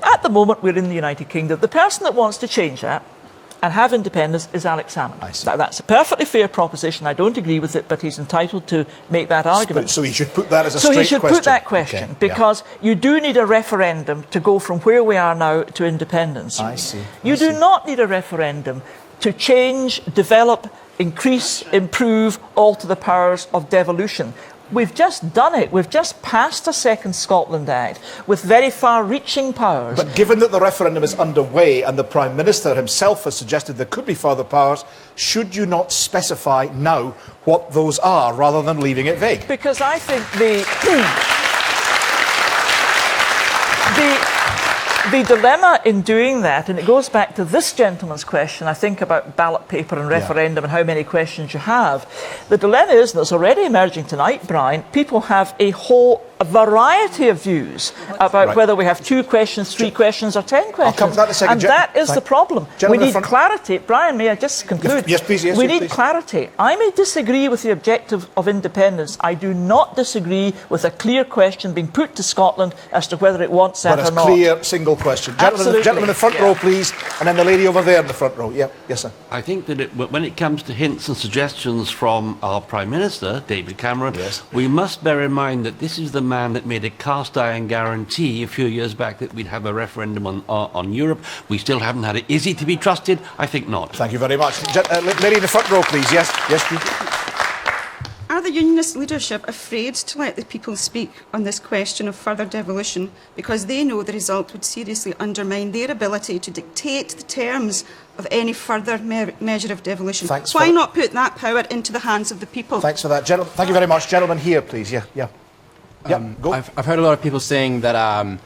At the moment, we're in the United Kingdom. The person that wants to change that and have independence is Alex Salmond. That's a perfectly fair proposition. I don't agree with it, but he's entitled to make that argument. So he should put that as a straight question. So he should put that question, because you do need a referendum to go from where we are now to independence. I see. You do not need a referendum to change, develop, increase, improve, alter the powers of devolution. We've just done it. We've just passed a Second Scotland Act with very far-reaching powers. But given that the referendum is underway and the Prime Minister himself has suggested there could be further powers, should you not specify now what those are rather than leaving it vague? Because I think the dilemma in doing that, and it goes back to this gentleman's question, I think, about ballot paper and referendum and how many questions you have. The dilemma is, and it's already emerging tonight, Brian, people have a whole variety of views about whether we have 2 questions, 3 questions or 10 questions. I'll come to that in a second. And that is the problem. We need clarity. Brian, may I just conclude? Yes, please. Yes, we need clarity. I may disagree with the objective of independence. I do not disagree with a clear question being put to Scotland as to whether it wants that or not. But a clear, single question. Gentlemen in the front row, please, and then the lady over there in the front row. Yes, sir. I think that when it comes to hints and suggestions from our Prime Minister, David Cameron, we must bear in mind that this is the man that made a cast-iron guarantee a few years back that we'd have a referendum on Europe. We still haven't had it. Is he to be trusted? I think not. Thank you very much. Lady in the front row, please. Yes, please. Are the Unionist leadership afraid to let the people speak on this question of further devolution because they know the result would seriously undermine their ability to dictate the terms of any further measure of devolution? Why not put that power into the hands of the people? Thanks for that. Thank you very much. Gentlemen here, please. Yeah. Go. I've heard a lot of people saying that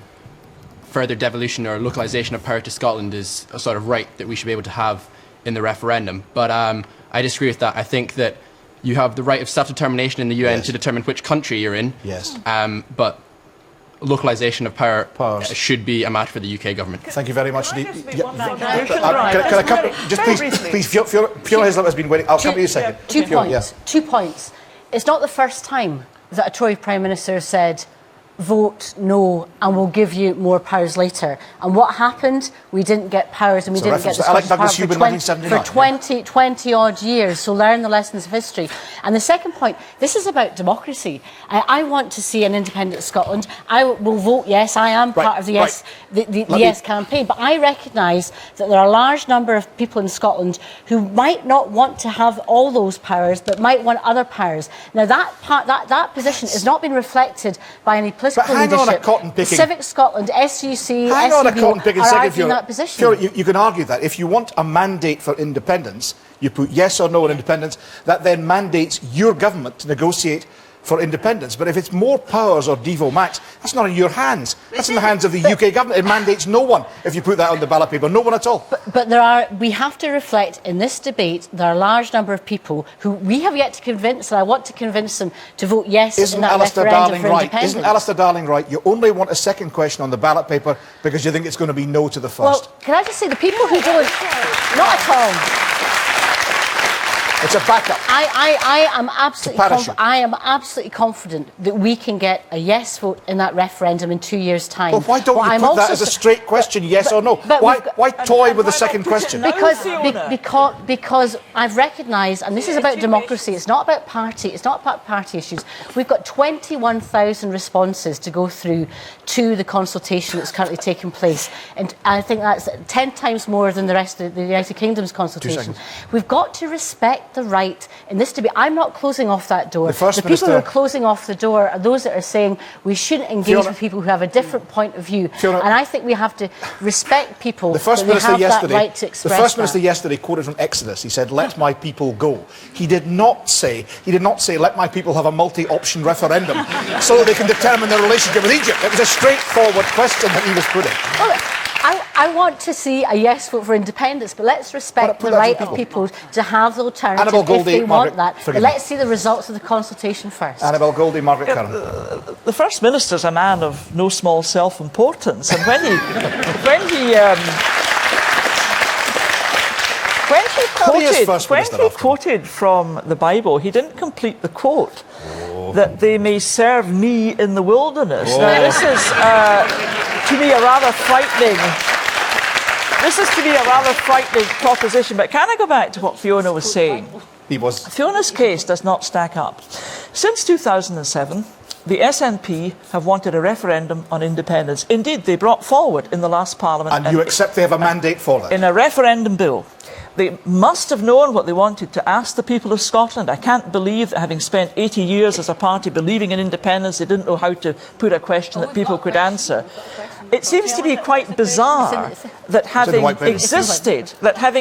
further devolution or localisation of power to Scotland is a sort of right that we should be able to have in the referendum. But I disagree with that. I think that you have the right of self-determination in the UN to determine which country you're in. Yes. But localisation of power should be a matter for the UK government. Thank you very much indeed. Can Can I come? Just please, Fiona Hislop has been waiting. I'll come to you in a second. 2 points. Yeah. 2 points. It's not the first time that a Tory Prime Minister said, vote no and we'll give you more powers later. And what happened? We didn't get powers and we didn't get discursive power for 20 odd years. So learn the lessons of history. And the second point, this is about democracy. I want to see an independent Scotland. I will vote yes. I am part of the yes, the yes campaign. But I recognise that there are a large number of people in Scotland who might not want to have all those powers but might want other powers. Now that position has not been reflected by any political leadership. Civic Scotland, SUC, SUB are arguing that position. Fiona, you can argue that. If you want a mandate for independence, you put yes or no on independence, that then mandates your government to negotiate for independence. But if it's more powers or Devo max, that's not in your hands. That's in the hands of the UK government. It mandates no one if you put that on the ballot paper. No one at all. But we have to reflect in this debate, there are a large number of people who we have yet to convince, and I want to convince them to vote yes in that referendum for independence. Isn't Alistair Darling right? You only want a second question on the ballot paper because you think it's going to be no to the first. Well, can I just say, the people who don't... Not at all. It's a backup. I am absolutely confident that we can get a yes vote in that referendum in 2 years' time. Well, why don't you put that as a straight question, yes or no? Why toy with the second question? Because I've recognised, and this is about democracy, it's not about party issues. We've got 21,000 responses to go through to the consultation that's currently taking place. And I think that's 10 times more than the rest of the United Kingdom's consultation. We've got to respect the right in this debate. I'm not closing off that door. The people who are closing off the door are those that are saying we shouldn't engage with people who have a different point of view. And I think we have to respect people. The First Minister Minister yesterday, that right to express the First Minister yesterday quoted from Exodus. He said, "Let my people go." He did not say, "Let my people have a multi-option referendum so that they can determine their relationship with Egypt." It was a straightforward question that he was putting. Well, I want to see a yes vote for independence, but let's respect the right of people to have the alternative if they want that. But let's see the results of the consultation first. Annabel Goldie, Margaret Curran. The First Minister's a man of no small self-importance, and when he quoted from the Bible, he didn't complete the quote that they may serve me in the wilderness. Now, this is to me a rather frightening. This is to me a rather frightening proposition. But can I go back to what Fiona was saying? Fiona's case does not stack up. Since 2007, the SNP have wanted a referendum on independence. Indeed, they brought forward in the last Parliament. And you accept they have a mandate for that? In a referendum bill. They must have known what they wanted to ask the people of Scotland. I can't believe that, having spent 80 years as a party believing in independence, they didn't know how to put a question that people could answer. It seems to be quite bizarre that having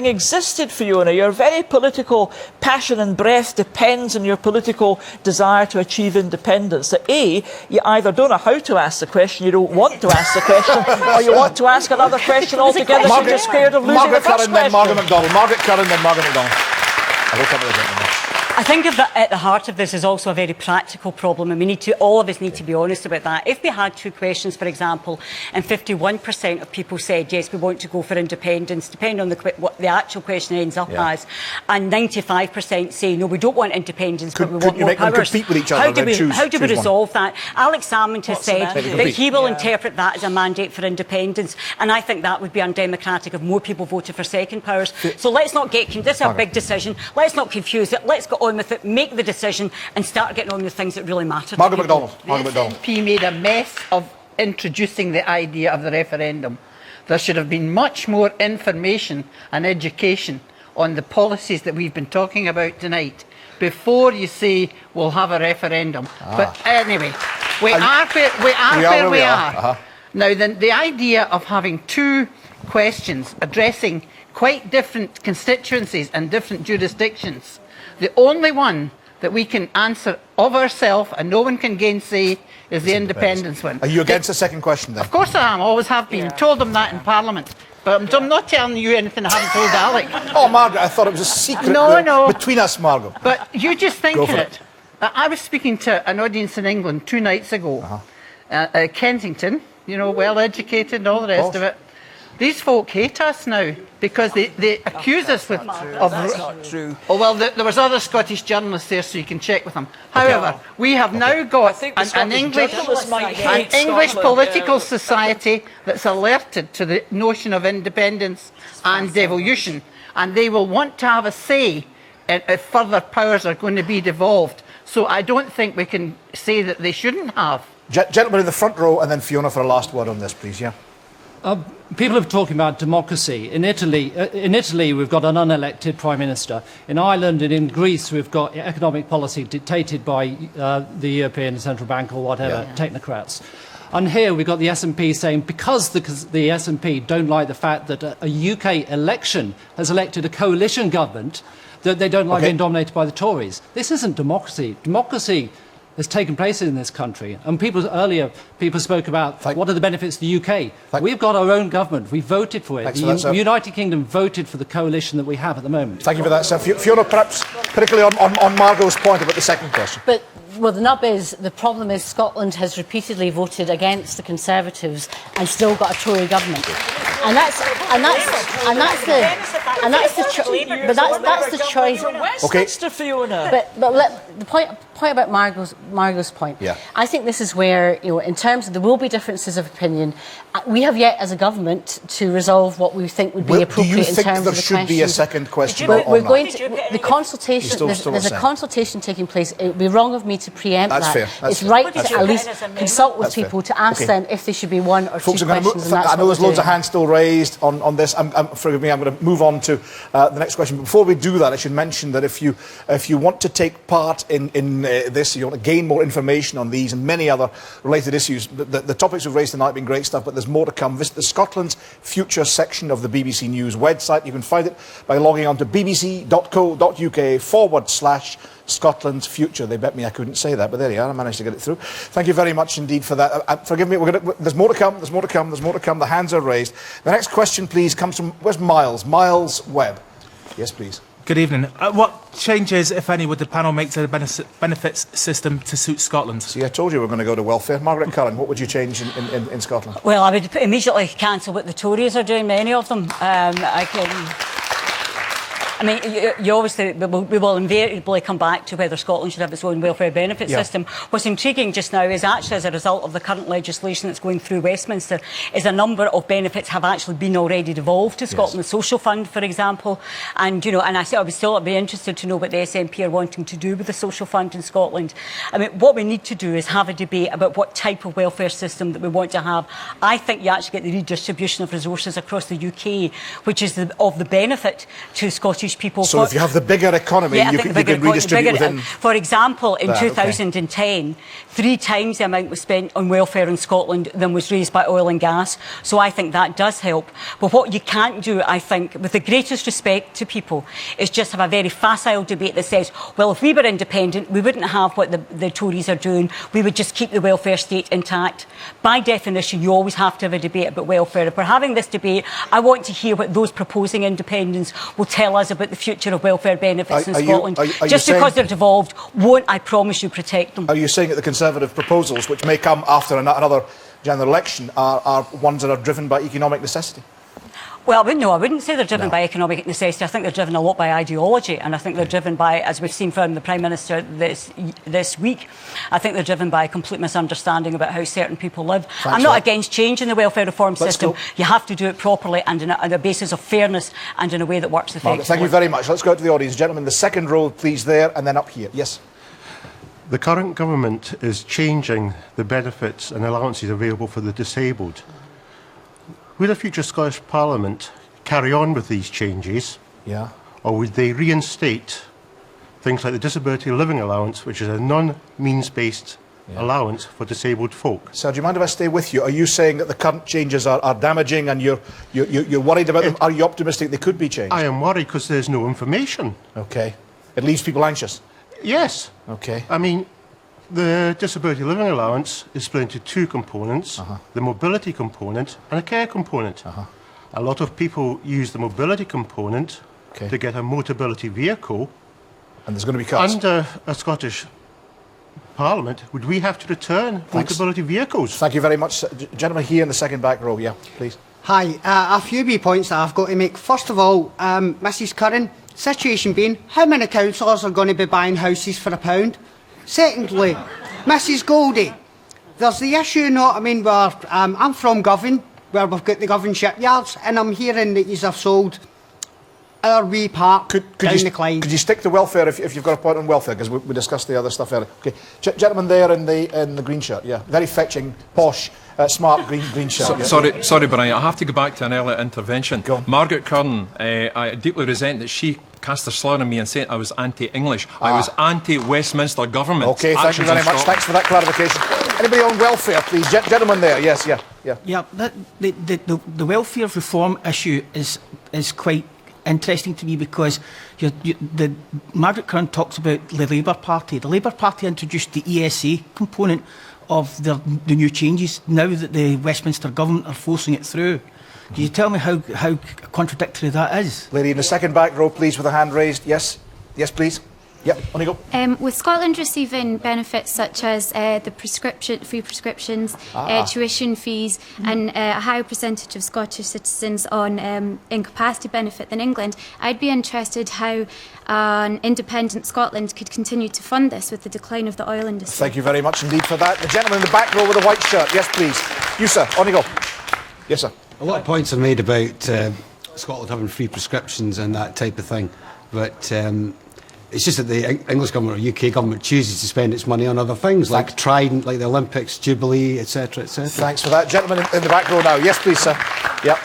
existed, Fiona, your very political passion and breath depends on your political desire to achieve independence. That A, you either don't know how to ask the question, you don't want to ask the question, or you want to ask another question altogether, so you're just scared of losing the first question. Margaret MacDonald. Margaret Curran, then Margaret MacDonald. I will come to the gentleman. I think at the heart of this is also a very practical problem, and all of us need to be honest about that. If we had two questions, for example, and 51% of people said, yes, we want to go for independence, depending on what the actual question ends up as, and 95% say, no, we don't want independence, but we want more powers. Them compete with each other? How do we resolve that? Alex Salmond has said that he will interpret that as a mandate for independence, and I think that would be undemocratic if more people voted for second powers. So let's not this is a big decision. Let's not confuse it. Let's go on with it, make the decision, and start getting on with things that really matter. Margaret MacDonald. The SNP made a mess of introducing the idea of the referendum. There should have been much more information and education on the policies that we've been talking about tonight before you say we'll have a referendum. But anyway, we are where we are. Now, the idea of having two questions addressing quite different constituencies and different jurisdictions, the only one that we can answer of ourselves and no one can gainsay is the independence one. Are you against the second question then? Of course I am, always have been. Told them that in Parliament. But I'm not telling you anything I haven't told Alec. Oh, Margaret, I thought it was a secret between us, Margaret. But you just thinking it. I was speaking to an audience in England 2 nights ago, Kensington, you know, well-educated and all the rest of it. These folk hate us now because they accuse us of... That's not true. Oh, well, there was other Scottish journalists there, so you can check with them. However, we have now got an English political society that's alerted to the notion of independence and devolution, and they will want to have a say if further powers are going to be devolved. So I don't think we can say that they shouldn't have. Gentleman in the front row, and then Fiona for a last word on this, please, yeah? People are talking about democracy. In Italy, we've got an unelected Prime Minister. In Ireland and in Greece, we've got economic policy dictated by the European Central Bank or whatever, technocrats. And here we've got the SNP saying because the SNP don't like the fact that a UK election has elected a coalition government, that they don't like being dominated by the Tories. This isn't democracy. Democracy has taken place in this country. And earlier, people spoke about what are the benefits of the UK. We've got our own government. We voted for it. The United Kingdom voted for the coalition that we have at the moment. Thank you for that, sir. Fiona, perhaps particularly on Margot's point about the second question. But well, the nub is, the problem is Scotland has repeatedly voted against the Conservatives and still got a Tory government. And that's the choice. Westminster, Fiona. But the point about Margot's point. Yeah. I think this is where, you know, in terms of there will be differences of opinion. We have yet, as a government, to resolve what we think would be appropriate in terms of the questions. Do you think there should be a second question? We're going to the consultation. There's a consultation taking place. It would be wrong of me to preempt that. Fair. It's right to at least consult with people to ask them if there should be one or two questions. I know there's loads of hands still raised on this. Forgive me, I'm going to move on to the next question. But before we do that, I should mention that if you want to take part in this, you want to gain more information on these and many other related issues, the topics we've raised tonight have been great stuff, but there's more to come. Visit the Scotland's Future section of the BBC News website. You can find it by logging on to bbc.co.uk/Scotland's Future. They bet me I couldn't say that, but there you are. I managed to get it through. Thank you very much indeed for that. Forgive me, there's more to come, there's more to come, there's more to come. The hands are raised. The next question, please, comes from, where's Miles? Miles Webb. Yes, please. Good evening. What changes, if any, would the panel make to the benefits system to suit Scotland? See, I told you we were going to go to welfare. Margaret Curran, what would you change in Scotland? Well, I would immediately cancel what the Tories are doing, many of them. I mean, you obviously, we will invariably come back to whether Scotland should have its own welfare benefit system. What's intriguing just now is actually, as a result of the current legislation that's going through Westminster, is a number of benefits have actually been already devolved to Scotland. The Social Fund, for example, and you know, and I would still be interested to know what the SNP are wanting to do with the Social Fund in Scotland. I mean, what we need to do is have a debate about what type of welfare system that we want to have. I think you actually get the redistribution of resources across the UK, which is of the benefit to Scottish people. So if you have the bigger economy, you can redistribute within... For example, in 2010, 3 times the amount was spent on welfare in Scotland than was raised by oil and gas. So I think that does help. But what you can't do, I think, with the greatest respect to people, is just have a very facile debate that says, well, if we were independent, we wouldn't have what the Tories are doing. We would just keep the welfare state intact. By definition, you always have to have a debate about welfare. If we're having this debate, I want to hear what those proposing independence will tell us about the future of welfare benefits in Scotland. Just because they're devolved won't, I promise you, protect them. Are you saying that the Conservative proposals, which may come after another general election, are ones that are driven by economic necessity? Well, no, I wouldn't say they're driven by economic necessity. I think they're driven a lot by ideology, and I think they're driven by, as we've seen from the Prime Minister this week, I think they're driven by a complete misunderstanding about how certain people live. I'm not against changing the welfare reform system. You have to do it properly and on a basis of fairness and in a way that works effectively. Thank you very much. Let's go out to the audience. Gentlemen, the second row, please, there, and then up here. Yes. The current government is changing the benefits and allowances available for the disabled. Would a future Scottish Parliament carry on with these changes? Yeah. Or would they reinstate things like the Disability Living Allowance, which is a non-means-based allowance for disabled folk? Sir, do you mind if I stay with you? Are you saying that the current changes are damaging and you're worried about them? Are you optimistic they could be changed? I am worried because there's no information. Okay. It leaves people anxious? Yes. Okay. I mean, the Disability Living Allowance is split into 2 components, the mobility component and a care component. A lot of people use the mobility component to get a mobility vehicle. And there's going to be cuts? Under a Scottish Parliament, would we have to return portability vehicles? Thank you very much. Gentleman here in the second back row, yeah, please. Hi, a few wee points that I've got to make. First of all, Mrs Curran, situation being, how many councillors are going to be buying houses for £1? Secondly, Mrs Goldie, there's the issue, you know what I mean, where I'm from Govan, where we've got the Govan shipyards, and I'm hearing that you have sold our wee park down the Clyde. Could you stick to welfare if you've got a point on welfare? Because we discussed the other stuff earlier. Okay, gentleman there in the green shirt, yeah, very fetching, posh, smart green shirt. Sorry, Brian, I have to go back to an earlier intervention. Margaret Curran, I deeply resent that she cast a slur on me and said I was anti-English. I was anti-Westminster government. Okay, thank you very much. Thanks for that clarification. Anybody on welfare, please? Gentleman there, yes, yeah. Yeah, the welfare reform issue is quite interesting to me because Margaret Curran talks about the Labour Party. The Labour Party introduced the ESA component of the new changes now that the Westminster government are forcing it through. Can you tell me how contradictory that is? Lady in the second back row, please, with a hand raised. Yes, please. Yep, on you go. With Scotland receiving benefits such as the free prescriptions, tuition fees, and a higher percentage of Scottish citizens on incapacity benefit than England, I'd be interested how an independent Scotland could continue to fund this with the decline of the oil industry. Thank you very much indeed for that. The gentleman in the back row with the white shirt. Yes, please. You, sir. On you go. Yes, sir. A lot of points are made about Scotland having free prescriptions and that type of thing, but it's just that the English government or UK government chooses to spend its money on other things, like Trident, like the Olympics, Jubilee, etc., etc. Thanks for that. Gentleman in the back row now. Yes, please, sir. Yep.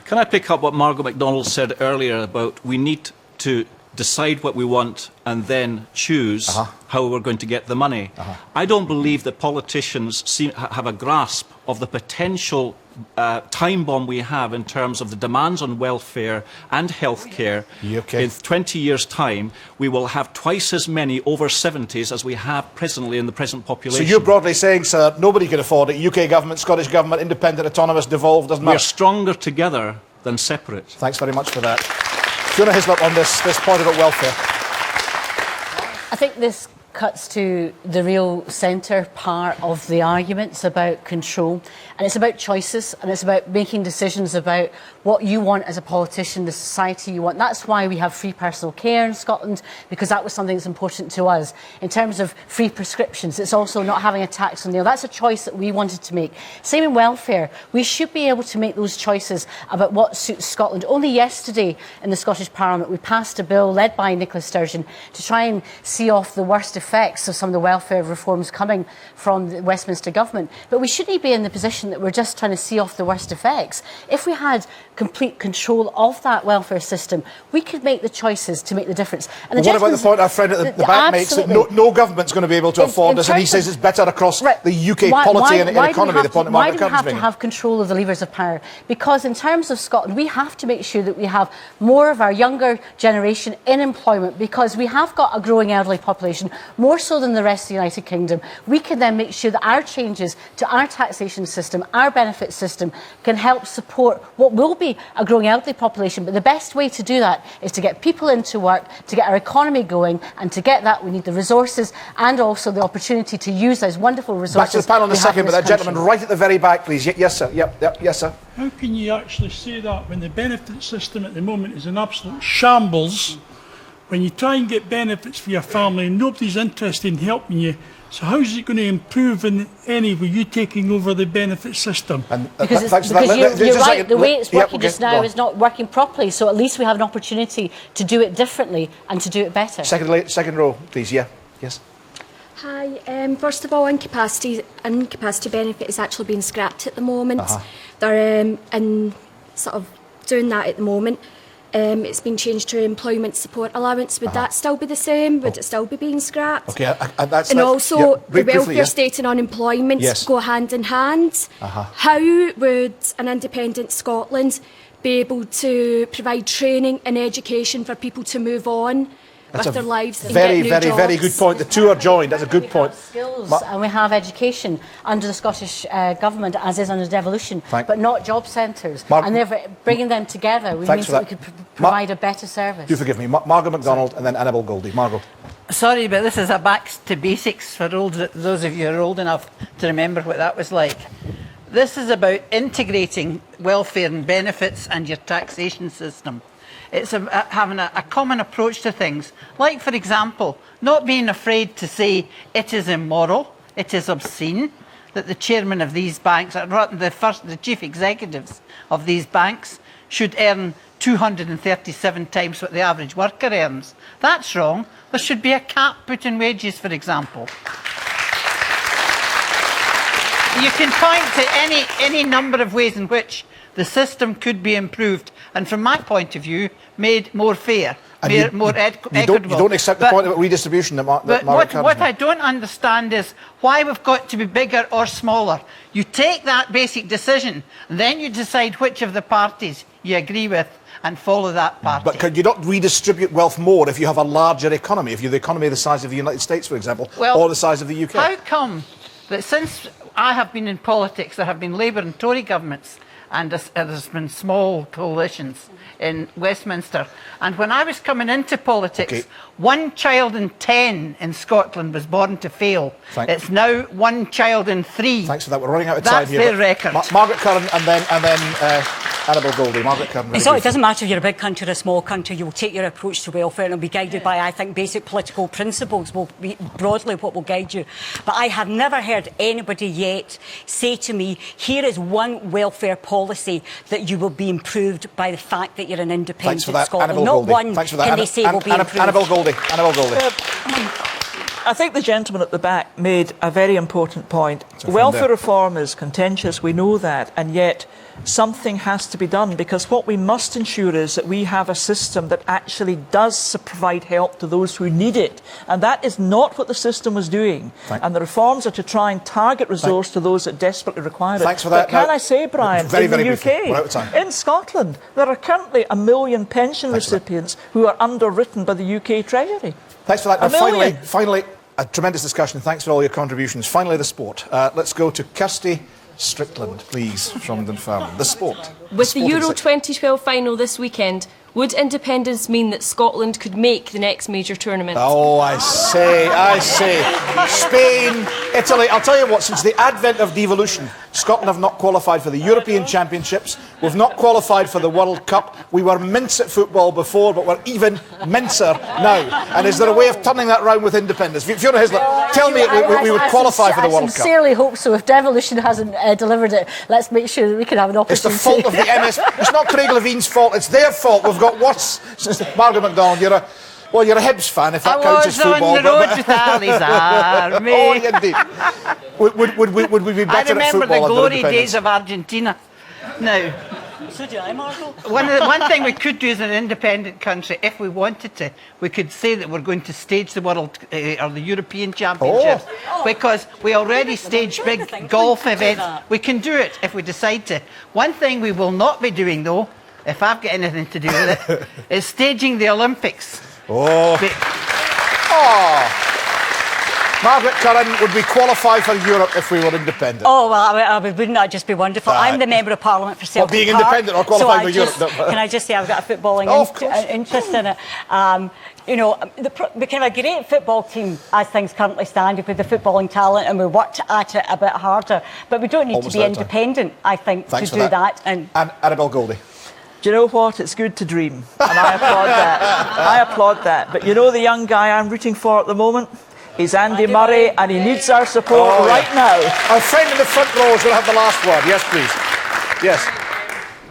Can I pick up what Margaret MacDonald said earlier about we need to decide what we want and then choose how we're going to get the money? I don't believe that politicians have a grasp of the potential time bomb we have in terms of the demands on welfare and healthcare. In 20 years' time, we will have twice as many over 70s as we have presently in the present population. So you're broadly saying, sir, nobody can afford it. UK government, Scottish government, independent, autonomous, devolved, doesn't matter. We're stronger together than separate. Thanks very much for that. Fiona Hislop on this point about welfare. I think this cuts to the real centre part of the arguments about control, and it's about choices, and it's about making decisions about what you want as a politician, the society you want. That's why we have free personal care in Scotland, because that was something that's important to us. In terms of free prescriptions, it's also not having a tax on the oil. That's a choice that we wanted to make. Same in welfare. We should be able to make those choices about what suits Scotland. Only yesterday in the Scottish Parliament we passed a bill led by Nicola Sturgeon to try and see off the worst effects of some of the welfare reforms coming from the Westminster government. But we shouldn't be in the position that we're just trying to see off the worst effects. If we had complete control of that welfare system, we could make the choices to make the difference. And what about the point our friend at the back makes that no government's going to be able to afford this, and he says it's better across the UK polity and economy, the point that Margaret Curran's making. Why do we have to have control of the levers of power? Because in terms of Scotland, we have to make sure that we have more of our younger generation in employment, because we have got a growing elderly population, more so than the rest of the United Kingdom. We can then make sure that our changes to our taxation system, our benefit system, can help support what will be a growing elderly population. But the best way to do that is to get people into work, to get our economy going, and to get that we need the resources and also the opportunity to use those wonderful resources. Back to the panel in a second, but that gentleman right at the very back, please. Yes, sir. Yep, yes, sir. How can you actually say that when the benefit system at the moment is in absolute shambles? When you try and get benefits for your family, nobody's interested in helping you. So how is it going to improve in any way you taking over the benefit system? Because you're right, the way it's working just now is not working properly, so at least we have an opportunity to do it differently and to do it better. Second row, please. Yes. Hi. First of all, incapacity benefit is actually being scrapped at the moment. They're sort of doing that at the moment. It's been changed to employment support allowance. Would that still be the same? Would it still be being scrapped? Okay, and also the welfare state and unemployment go hand in hand. How would an independent Scotland be able to provide training and education for people to move on with their lives and get new jobs? Very good point. The two are joined. That's a good point. Skills, and we have education under the Scottish Government, as is under devolution, but not job centres. And therefore, bringing them together means that we could provide a better service. Do forgive me. Margaret MacDonald and then Annabel Goldie. Margaret. Sorry, but this is a back to basics for those of you who are old enough to remember what that was like. This is about integrating welfare and benefits and your taxation system. It's having a common approach to things. Like, for example, not being afraid to say it is immoral, it is obscene, that the chairman of these banks, the chief executives of these banks, should earn 237 times what the average worker earns. That's wrong. There should be a cap put in wages, for example. You can point to any number of ways in which the system could be improved and, from my point of view, made more fair, more equitable. You don't accept the point about redistribution that what I don't understand is why we've got to be bigger or smaller. You take that basic decision, and then you decide which of the parties you agree with and follow that party. But could you not redistribute wealth more if you have a larger economy? If you're the economy the size of the United States, for example, or the size of the UK? How come that since I have been in politics, there have been Labour and Tory governments, and there's been small coalitions in Westminster. And when I was coming into politics, 1 child in 10 in Scotland was born to fail. It's now 1 child in 3. Thanks for that. We're running out of time here. That's their record. Margaret Curran and then Annabel Goldie. Margaret Curran. So it doesn't matter if you're a big country or a small country, you'll take your approach to welfare and it'll be guided by, I think, basic political principles will be broadly what will guide you. But I have never heard anybody yet say to me, here is one welfare policy that you will be improved by the fact that you're an independent Scotland. Annabel Not Goldie. one can they say will be improved. Annabel Goldie. I think the gentleman at the back made a very important point. Welfare reform is contentious, we know that, and yet something has to be done, because what we must ensure is that we have a system that actually does provide help to those who need it. And that is not what the system was doing. And the reforms are to try and target resource to those that desperately require it. Thanks for that. But can I say, Brian, in the UK, in Scotland, there are currently 1 million pension recipients who are underwritten by the UK Treasury. Thanks for that. And finally, a tremendous discussion. Thanks for all your contributions. Finally, the sport. Let's go to Kirsty Strickland, please, from Dunfermline. The sport. With the Euro 2012 final this weekend, would independence mean that Scotland could make the next major tournament? Oh, I say. Spain, Italy. I'll tell you what, since the advent of devolution, Scotland have not qualified for the European Championships. We've not qualified for the World Cup. We were mince at football before, but we're even mincer now. And is there a way of turning that round with independence? Fiona Hislop, tell me we would qualify for the World Cup. I sincerely hope so. If devolution hasn't delivered it, let's make sure that we can have an opportunity. It's the fault of the MS. It's not Craig Levine's fault. It's their fault. We've got worse. Margaret MacDonald, you're a Hibs fan, if that counts as football. I was on the road with Ali's army. Oh, indeed. Would we be better at football? I remember the glory days of Argentina. Now, so do I, Margot. One thing we could do as an independent country, if we wanted to, we could say that we're going to stage the World or the European Championships, because we already stage big golf events. We can do it if we decide to. One thing we will not be doing, though, if I've got anything to do with it, is staging the Olympics. Margaret Curran, would we qualify for Europe if we were independent? Oh, well, wouldn't that just be wonderful? I'm the Member of Parliament for Celtic being Park, independent or qualifying for Europe? Can I just say I've got a footballing interest in it. You know, we can have a great football team as things currently stand with the footballing talent, and we worked at it a bit harder. But we don't need to be independent, I think, to do that. And Annabel Goldie. Do you know what? It's good to dream, and I applaud that. I applaud that. But you know the young guy I'm rooting for at the moment? He's Andy Murray, and he needs our support right now. Our friend in the front row is going to have the last word. Yes, please. Yes.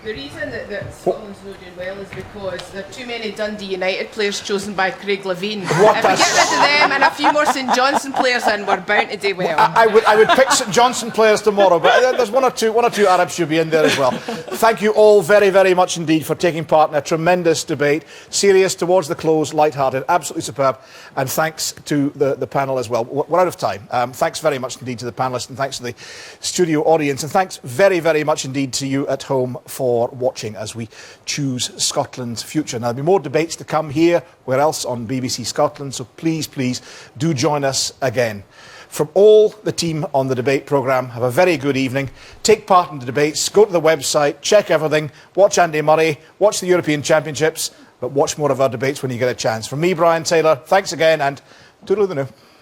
The reason that Scotland's not doing well is because there are too many Dundee United players chosen by Craig Levine. If we get rid of them and a few more St Johnstone players in, we're bound to do well. I would pick St Johnstone players tomorrow, but there's one or two Arabs should be in there as well. Thank you all very, very much indeed for taking part in a tremendous debate. Serious, towards the close, light-hearted, absolutely superb. And thanks to the panel as well. We're out of time. Thanks very much indeed to the panellists, and thanks to the studio audience, and thanks very, very much indeed to you at home for watching as we choose Scotland's future. Now, there'll be more debates to come here, where else, on BBC Scotland, so please, please do join us again. From all the team on the debate programme, have a very good evening. Take part in the debates, go to the website, check everything, watch Andy Murray, watch the European Championships, but watch more of our debates when you get a chance. From me, Brian Taylor, thanks again, and Toodaloo the new.